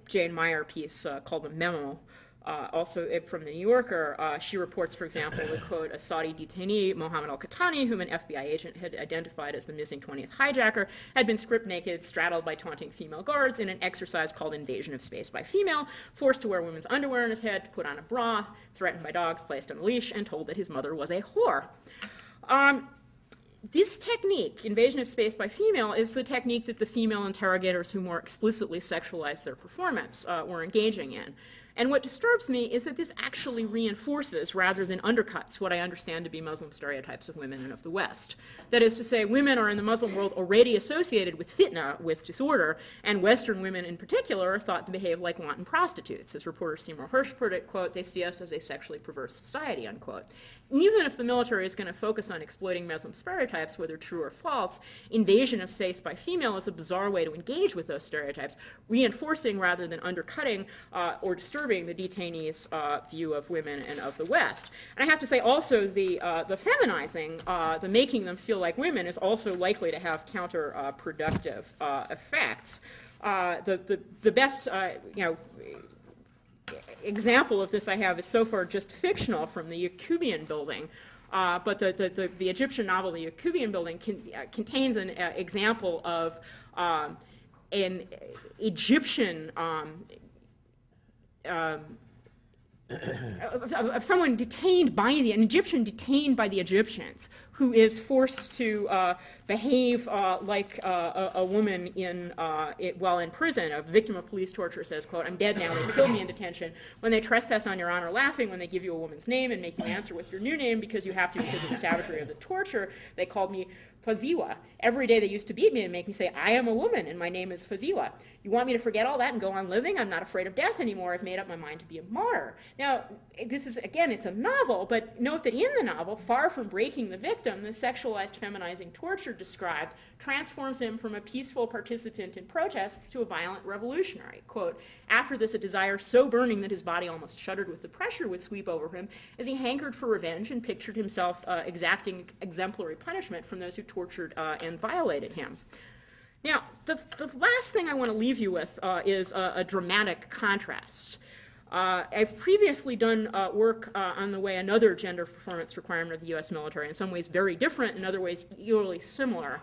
Speaker 16: Jane Meyer piece called The Memo, also from The New Yorker, she reports, for example, that, quote, "a Saudi detainee, Mohammed al-Qahtani, whom an FBI agent had identified as the missing 20th hijacker, had been stripped naked, straddled by taunting female guards in an exercise called invasion of space by female, forced to wear women's underwear on his head, to put on a bra, threatened by dogs, placed on a leash, and told that his mother was a whore." This technique, invasion of space by female, is the technique that the female interrogators who more explicitly sexualized their performance were engaging in. And what disturbs me is that this actually reinforces rather than undercuts what I understand to be Muslim stereotypes of women and of the West. That is to say, women are in the Muslim world already associated with fitna, with disorder, and Western women in particular are thought to behave like wanton prostitutes. As reporter Seymour Hersh put it, quote, they see us as a sexually perverse society, unquote. Even if the military is going to focus on exploiting Muslim stereotypes, whether true or false, invasion of space by female is a bizarre way to engage with those stereotypes, reinforcing rather than undercutting or disturbing the detainees' view of women and of the West. And I have to say also the feminizing, the making them feel like women is also likely to have counterproductive effects. The best, example of this I have is so far just fictional from the Yacubian building. But the Egyptian novel, The Yacubian Building, contains an example of an Egyptian, of someone detained by an Egyptian detained by the Egyptians, who is forced to behave like a woman while in prison. A victim of police torture says, quote, I'm dead now, they killed me in detention. When they trespass on your honor, laughing. When they give you a woman's name and make you answer with your new name because you have to because of the savagery of the torture, they called me Faziwa. Every day they used to beat me and make me say, I am a woman and my name is Faziwa. You want me to forget all that and go on living? I'm not afraid of death anymore. I've made up my mind to be a martyr. Now, this is, again, it's a novel, but note that in the novel, far from breaking the victim, the sexualized, feminizing torture described transforms him from a peaceful participant in protests to a violent revolutionary. Quote, after this, a desire so burning that his body almost shuddered with the pressure would sweep over him as he hankered for revenge and pictured himself exacting exemplary punishment from those who tortured and violated him. Now, the last thing I want to leave you with is a dramatic contrast. I've previously done work on the way another gender performance requirement of the U.S. military, in some ways very different, in other ways eerily similar,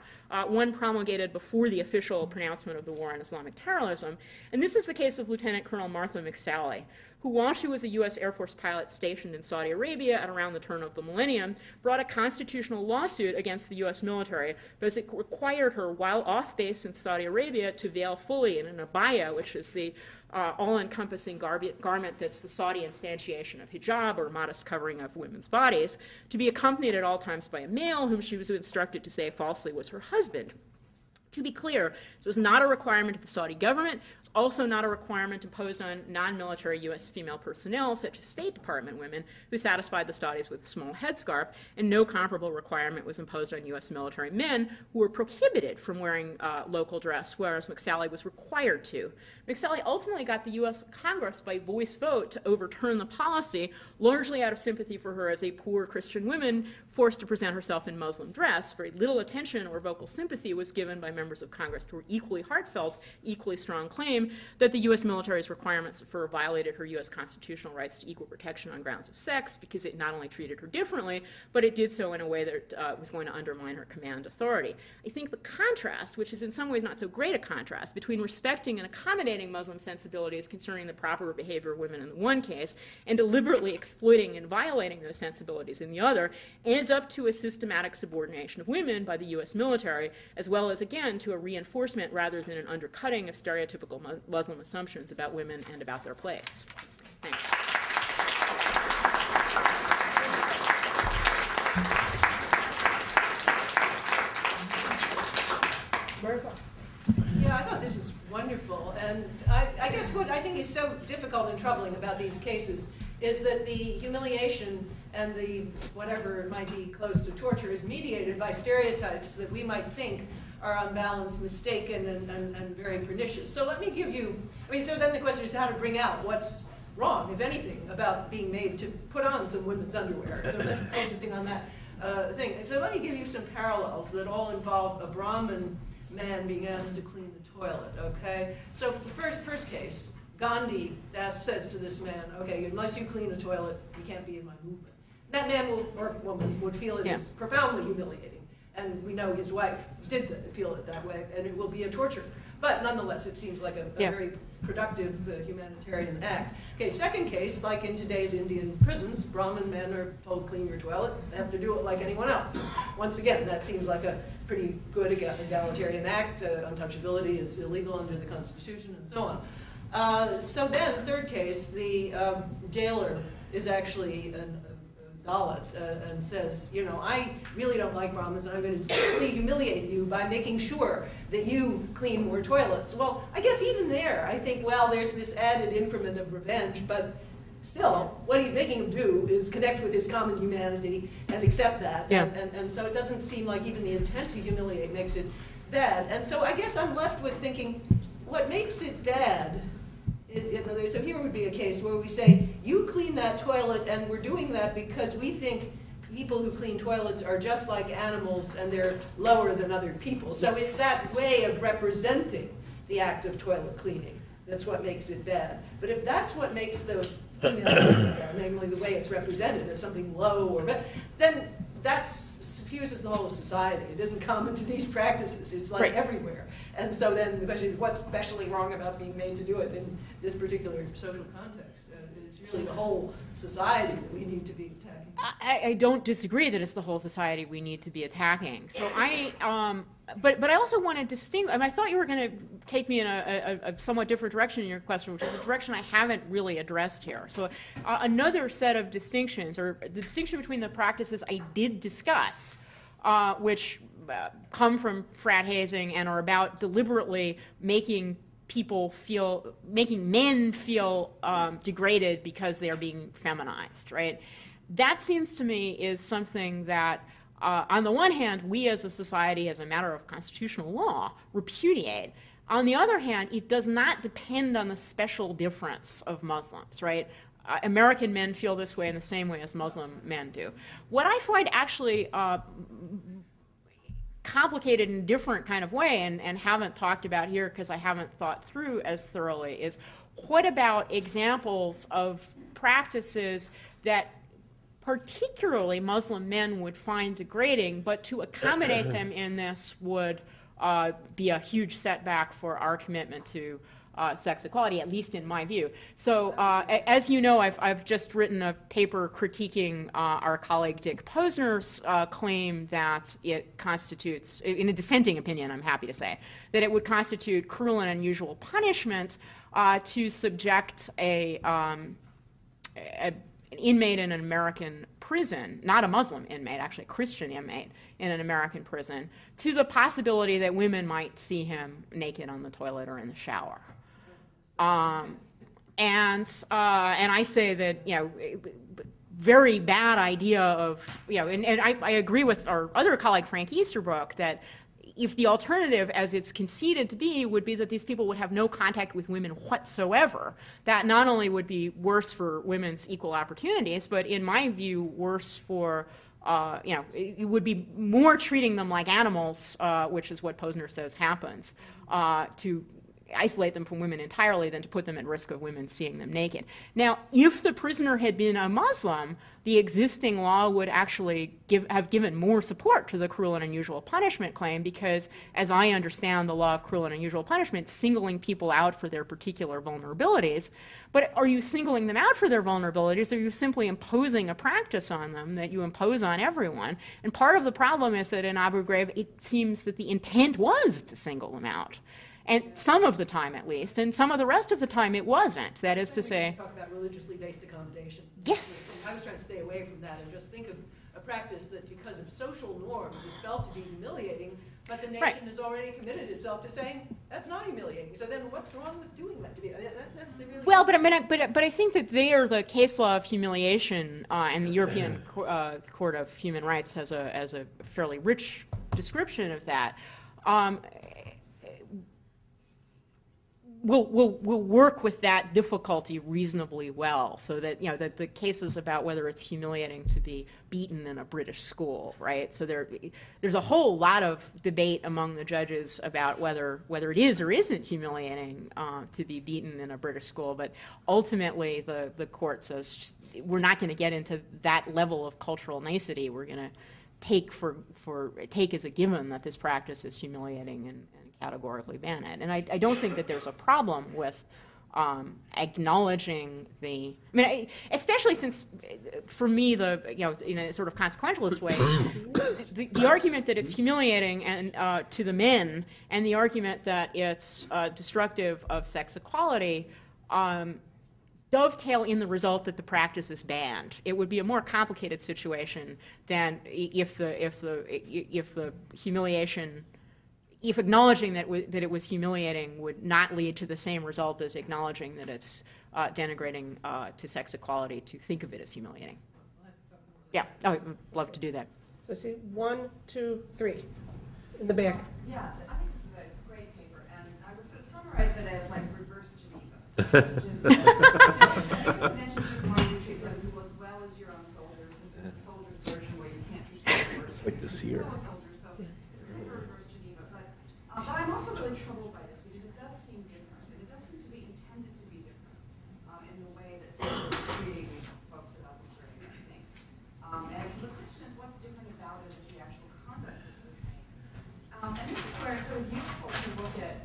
Speaker 16: one promulgated before the official pronouncement of the war on Islamic terrorism. And this is the case of Lieutenant Colonel Martha McSally, who, while she was a U.S. Air Force pilot stationed in Saudi Arabia at around the turn of the millennium, brought a constitutional lawsuit against the U.S. military because it required her, while off base in Saudi Arabia, to veil fully in an abaya, which is the all-encompassing garment that's the Saudi instantiation of hijab, or modest covering of women's bodies, to be accompanied at all times by a male whom she was instructed to say falsely was her husband. To be clear, this was not a requirement of the Saudi government. It's also not a requirement imposed on non-military U.S. female personnel, such as State Department women, who satisfied the Saudis with a small headscarf, and no comparable requirement was imposed on U.S. military men, who were prohibited from wearing local dress, whereas McSally was required to. McSally ultimately got the U.S. Congress by voice vote to overturn the policy, largely out of sympathy for her as a poor Christian woman forced to present herself in Muslim dress. Very little attention or vocal sympathy was given by members of Congress to her equally heartfelt, equally strong claim that the U.S. military's requirements for violated her U.S. constitutional rights to equal protection on grounds of sex, because it not only treated her differently, but it did so in a way that was going to undermine her command authority. I think the contrast, which is in some ways not so great a contrast, between respecting and accommodating Muslim sensibilities concerning the proper behavior of women in the one case, and deliberately exploiting and violating those sensibilities in the other, adds up to a systematic subordination of women by the U.S. military, as well as, again, to a reinforcement rather than an undercutting of stereotypical Muslim assumptions about women and about their place. Thanks.
Speaker 1: Yeah, I thought this was wonderful, and I guess what I think is so difficult and troubling about these cases is that the humiliation and the whatever might be close to torture is mediated by stereotypes that we might think are unbalanced, mistaken, and very pernicious. So let me give you, so then the question is how to bring out what's wrong, if anything, about being made to put on some women's underwear. So that's focusing on that thing. So let me give you some parallels that all involve a Brahmin man being asked to clean the toilet, okay? So the first case, Gandhi says to this man, okay, unless you clean a toilet, you can't be in my movement. That man or woman would feel it is profoundly humiliating. And we know his wife did feel it that way, and it will be a torture. But nonetheless, it seems like a very productive humanitarian act. Okay, second case, like in today's Indian prisons, Brahmin men are told clean your toilet. They have to do it like anyone else. Once again, that seems like a pretty good egalitarian act. Untouchability is illegal under the Constitution and so on. So then, third case, the jailer is actually a Dalit and says, you know, I really don't like Brahmins, and I'm going to really humiliate you by making sure that you clean more toilets. Well, I guess even there, I think, well, there's this added increment of revenge, but still, what he's making him do is connect with his common humanity and accept that.
Speaker 16: Yeah.
Speaker 1: And so it doesn't seem like even the intent to humiliate makes it bad. And so I guess I'm left with thinking, what makes it bad? So here would be a case where we say, you clean that toilet, and we're doing that because we think people who clean toilets are just like animals and they're lower than other people. So it's that way of representing the act of toilet cleaning that's what makes it bad. But if that's what makes the female bad, namely the way it's represented as something low or bad, then that suffuses the whole of society. It isn't common to these practices. It's like everywhere. And so then the question is, what's specially wrong about being made to do it in this particular social context? It's really the whole society that we need to be attacking.
Speaker 16: I don't disagree that it's the whole society we need to be attacking. So but I also want to distinguish, I thought you were going to take me in a somewhat different direction in your question, which is a direction I haven't really addressed here. So another set of distinctions, or the distinction between the practices I did discuss, which come from frat hazing and are about deliberately making men feel degraded because they are being feminized, right? That seems to me is something that, on the one hand, we as a society, as a matter of constitutional law, repudiate. On the other hand, it does not depend on the special difference of Muslims, right? American men feel this way in the same way as Muslim men do. What I find actually complicated in a different kind of way, and haven't talked about here because I haven't thought through as thoroughly, is what about examples of practices that particularly Muslim men would find degrading, but to accommodate them in this would be a huge setback for our commitment to sex equality, at least in my view. So as you know, I've just written a paper critiquing our colleague Dick Posner's claim that it constitutes, in a dissenting opinion, I'm happy to say, that it would constitute cruel and unusual punishment to subject an inmate in an American prison, not a Muslim inmate, actually a Christian inmate in an American prison, to the possibility that women might see him naked on the toilet or in the shower. And I say that, you know, very bad idea of, you know, and I agree with our other colleague Frank Easterbrook that if the alternative, as it's conceded to be, would be that these people would have no contact with women whatsoever, that not only would be worse for women's equal opportunities, but in my view, worse for, you know, it would be more treating them like animals, which is what Posner says happens, to isolate them from women entirely than to put them at risk of women seeing them naked. Now, if the prisoner had been a Muslim, the existing law would actually have given more support to the cruel and unusual punishment claim because, as I understand the law of cruel and unusual punishment, singling people out for their particular vulnerabilities. But are you singling them out for their vulnerabilities, or are you simply imposing a practice on them that you impose on everyone? And part of the problem is that in Abu Ghraib, it seems that the intent was to single them out. And some of the time, at least, and some of the rest of the time it wasn't. That is to say,
Speaker 1: talk about religiously based accommodations.
Speaker 16: Yes.
Speaker 1: I was trying to stay away from that and just think of a practice that, because of social norms, is felt to be humiliating, but the nation has already committed itself to saying that's not humiliating. So then, what's wrong with doing that? That's the really
Speaker 16: well, but I think that there, the case law of humiliation and the European Court of Human Rights has a fairly rich description of that. Will work with that difficulty reasonably well, so that, you know, that the cases about whether it's humiliating to be beaten in a British school, right? So there's a whole lot of debate among the judges about whether it is or isn't humiliating to be beaten in a British school, but ultimately the court says we're not going to get into that level of cultural nicety. We're going to take as a given that this practice is humiliating and categorically ban it. And I don't think that there's a problem with acknowledging especially since, for me, in a sort of consequentialist way, the argument that it's humiliating and to the men, and the argument that it's destructive of sex equality, dovetail in the result that the practice is banned. It would be a more complicated situation than if the humiliation, if acknowledging that it was humiliating would not lead to the same result as acknowledging that it's denigrating to sex equality to think of it as humiliating. Yeah, I would love to do that.
Speaker 1: So see, 1, 2, 3, in the back.
Speaker 17: Yeah, I think this is a great paper, and I would sort of summarize it as like reverse Geneva, which is mentions you want to treat other people as well as your own soldiers. This is the soldier's version where you can't treat them worse.
Speaker 10: Like this here.
Speaker 17: So it's kind of a reverse Geneva, but I'm also really troubled by this because it does seem different, and it does seem to be intended to be different in the way that soldiers are treating these folks that I'm observing, I think. And so the question is, what's different about it if the actual conduct is the same? And this is where it's sort of useful to look at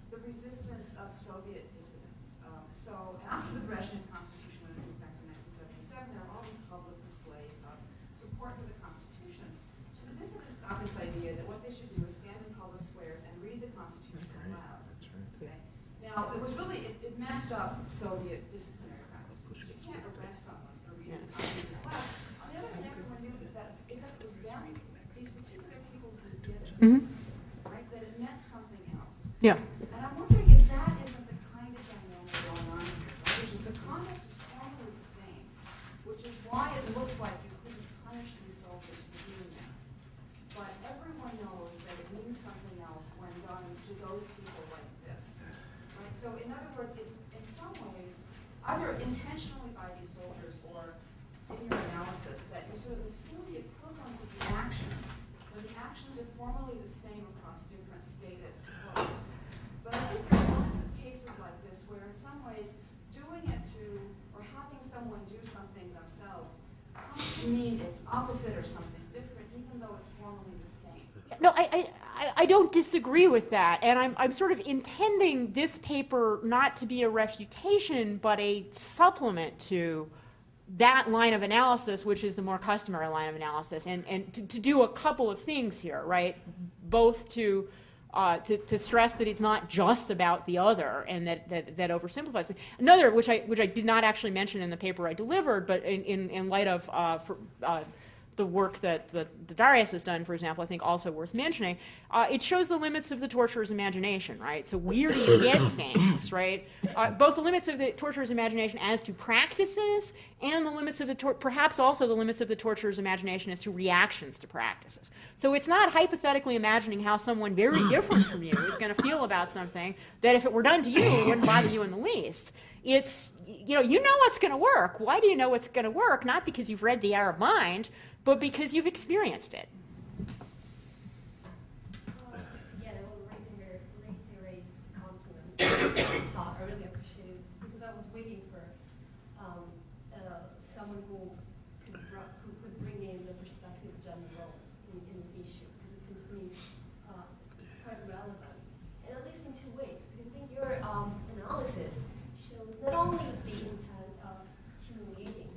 Speaker 17: the resistance of Soviet dissidents. So after the Brezhnev Constitution went into effect in 1977, there are all these public displays of support for the Constitution. So the dissidents got this idea that what they should do is stand in public squares and read the Constitution aloud. That's right. Okay? Now, it was really, it messed up Soviet disciplinary practices. You can't arrest someone for reading the Constitution aloud. On the other hand, everyone knew that because it was them, these particular people who did it, right, that it meant something else.
Speaker 16: Yeah.
Speaker 17: And I'm wondering if that isn't the kind of dynamic going on here, right? Which is the conduct is formally the same, which is why it looks like you couldn't punish these soldiers for doing that. But everyone knows that it means something else when done to those people like this, right? So in other words, it's in some ways either intentionally by these soldiers or in your analysis that you sort of assume the equivalent of the action, where the actions are formally the same across different status groups. But I think there are lots of cases like this where in some ways doing it to, or having someone do something themselves comes to mean it's opposite or something different, even though it's formally the same.
Speaker 16: No, I don't disagree with that, and I'm sort of intending this paper not to be a refutation, but a supplement to that line of analysis, which is the more customary line of analysis, and to do a couple of things here, right? Both to stress that it's not just about the other, and that oversimplifies it. Another, which I did not actually mention in the paper I delivered, but in light of the work that Darius has done, for example, I think also worth mentioning, it shows the limits of the torturer's imagination, right? So where do you get things, right? Both the limits of the torturer's imagination as to practices and the limits of the perhaps also the limits of the torturer's imagination as to reactions to practices. So it's not hypothetically imagining how someone very different from you is going to feel about something that if it were done to you, it wouldn't bother you in the least. It's, you know what's going to work. Why do you know what's going to work? Not because you've read the Arab Mind, but because you've experienced it.
Speaker 13: Yeah, I will reiterate compliments. I really appreciate it because I was waiting for someone who could bring in the perspective of gender roles in this issue, because it seems to me quite relevant, and at least in two ways. Because I think your analysis shows not only the intent of humiliating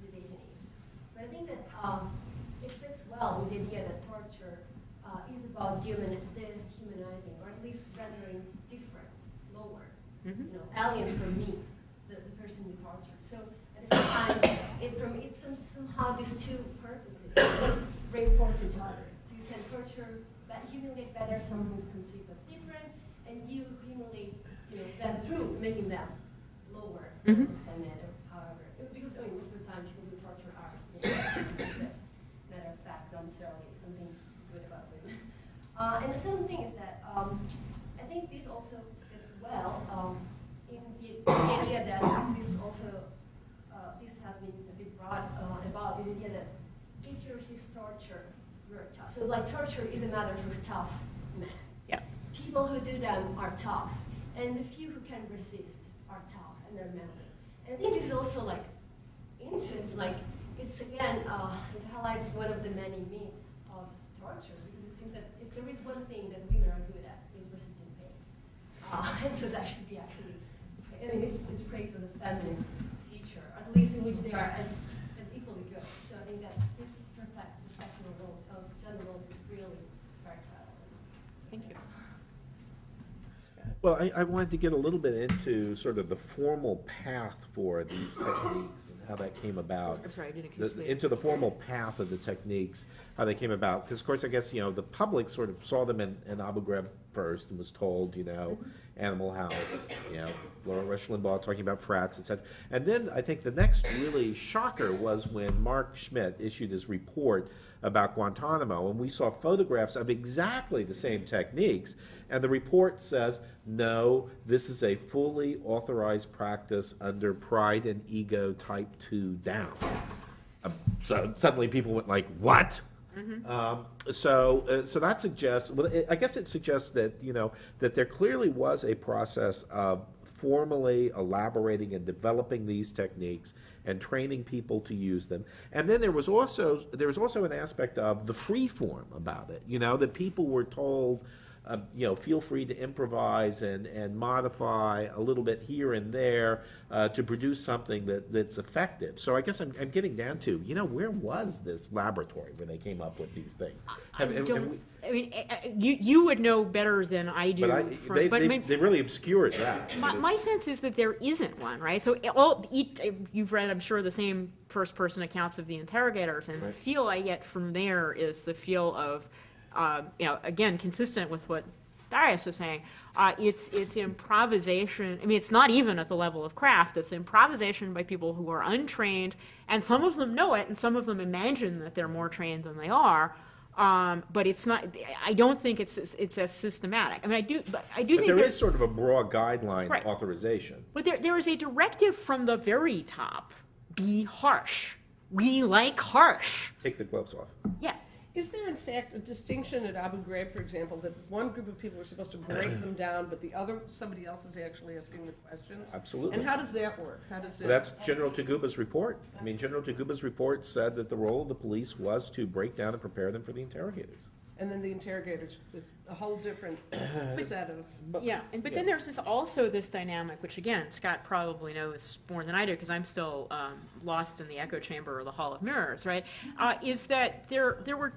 Speaker 13: the detainees, but I think that it fits well with the idea that torture is about dehumanizing, or at least rendering different, lower, alien from me, the person you torture. So at the same time, somehow these two purposes reinforce each other. So you can torture, humiliate better someone who's conceived as different, and you humiliate them through making them lower in some manner, however. Because most of the time people who torture are matter of fact, not necessarily something good about women. And the second thing is that I think this also fits well in the idea that this also this has been a bit brought about the idea that if you resist torture, you're tough. So like torture is a matter for tough men.
Speaker 16: Yeah.
Speaker 13: People who do them are tough, and the few who can resist are tough, and they're manly. And I think this is also like interesting, like it's again, it highlights one of the many myths of torture, because it seems that if there is one thing that women are good at, is resisting pain. And so that should be actually a I mean, it's praise of the feminine feature, at least in which they are as equally good. So I think that this perspective of gender roles is really tactile.
Speaker 16: Thank you.
Speaker 18: Well, I wanted to get a little bit into sort of the formal path for these techniques and how that came about.
Speaker 16: I'm sorry, I didn't catch that.
Speaker 18: Into the formal path of the techniques, how they came about. Because, of course, I guess, the public sort of saw them in Abu Ghraib first and was told, Animal House, Laura Rush Limbaugh talking about frats, etc. And then I think the next really shocker was when Mark Schmidt issued his report about Guantanamo, and we saw photographs of exactly the same techniques, and the report says, no, this is a fully authorized practice under Pride and Ego Type 2 down. So suddenly people went like, what? So that suggests, well, I guess it suggests that, that there clearly was a process of formally elaborating and developing these techniques and training people to use them. And then there was also an aspect of the free form about it, that people were told, feel free to improvise and modify a little bit here and there to produce something that's effective. So I guess I'm getting down to, where was this laboratory when they came up with these things?
Speaker 16: You would know better than I do.
Speaker 18: They really obscured that.
Speaker 16: My sense is that there isn't one, right? So you've read, I'm sure, the same first-person accounts of the interrogators, and the feel I get from there is the feel of, again, consistent with what Darius was saying, it's improvisation. I mean, it's not even at the level of craft. It's improvisation by people who are untrained, and some of them know it, and some of them imagine that they're more trained than they are. But it's not. I don't think it's as systematic. I mean, I do think
Speaker 18: there is sort of a broad guideline authorization.
Speaker 16: But there is a directive from the very top: be harsh. We like harsh.
Speaker 18: Take the gloves off.
Speaker 16: Yeah.
Speaker 1: Is there, in fact, a distinction at Abu Ghraib, for example, that one group of people are supposed to break them down, but somebody else is actually asking the questions?
Speaker 18: Absolutely.
Speaker 1: And how does that work?
Speaker 18: That's General Taguba's report. I mean, General Taguba's report said that the role of the police was to break down and prepare them for the interrogators.
Speaker 1: And then the interrogators is a whole different set of...
Speaker 16: Yeah, but then there's also this dynamic, which again, Scott probably knows more than I do, because I'm still lost in the echo chamber or the Hall of Mirrors, right? Is that there were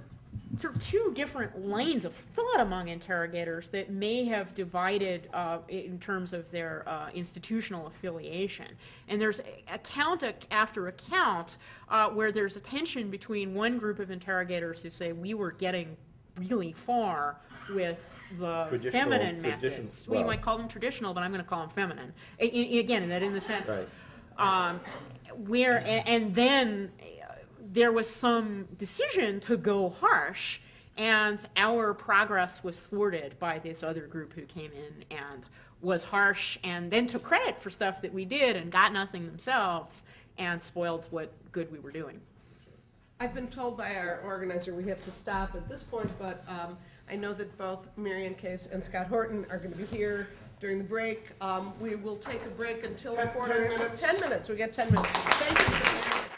Speaker 16: sort of two different lanes of thought among interrogators that may have divided in terms of their institutional affiliation. And there's account after account where there's a tension between one group of interrogators who say we were getting really far with the feminine methods. Well, you might call them traditional, but I'm going to call them feminine. Again, that in the sense where, and then there was some decision to go harsh, and our progress was thwarted by this other group who came in and was harsh and then took credit for stuff that we did and got nothing themselves and spoiled what good we were doing.
Speaker 1: I've been told by our organizer we have to stop at this point, but I know that both Marion Case and Scott Horton are going to be here during the break. We will take a break until 10 minutes. We get 10 minutes. Thank you.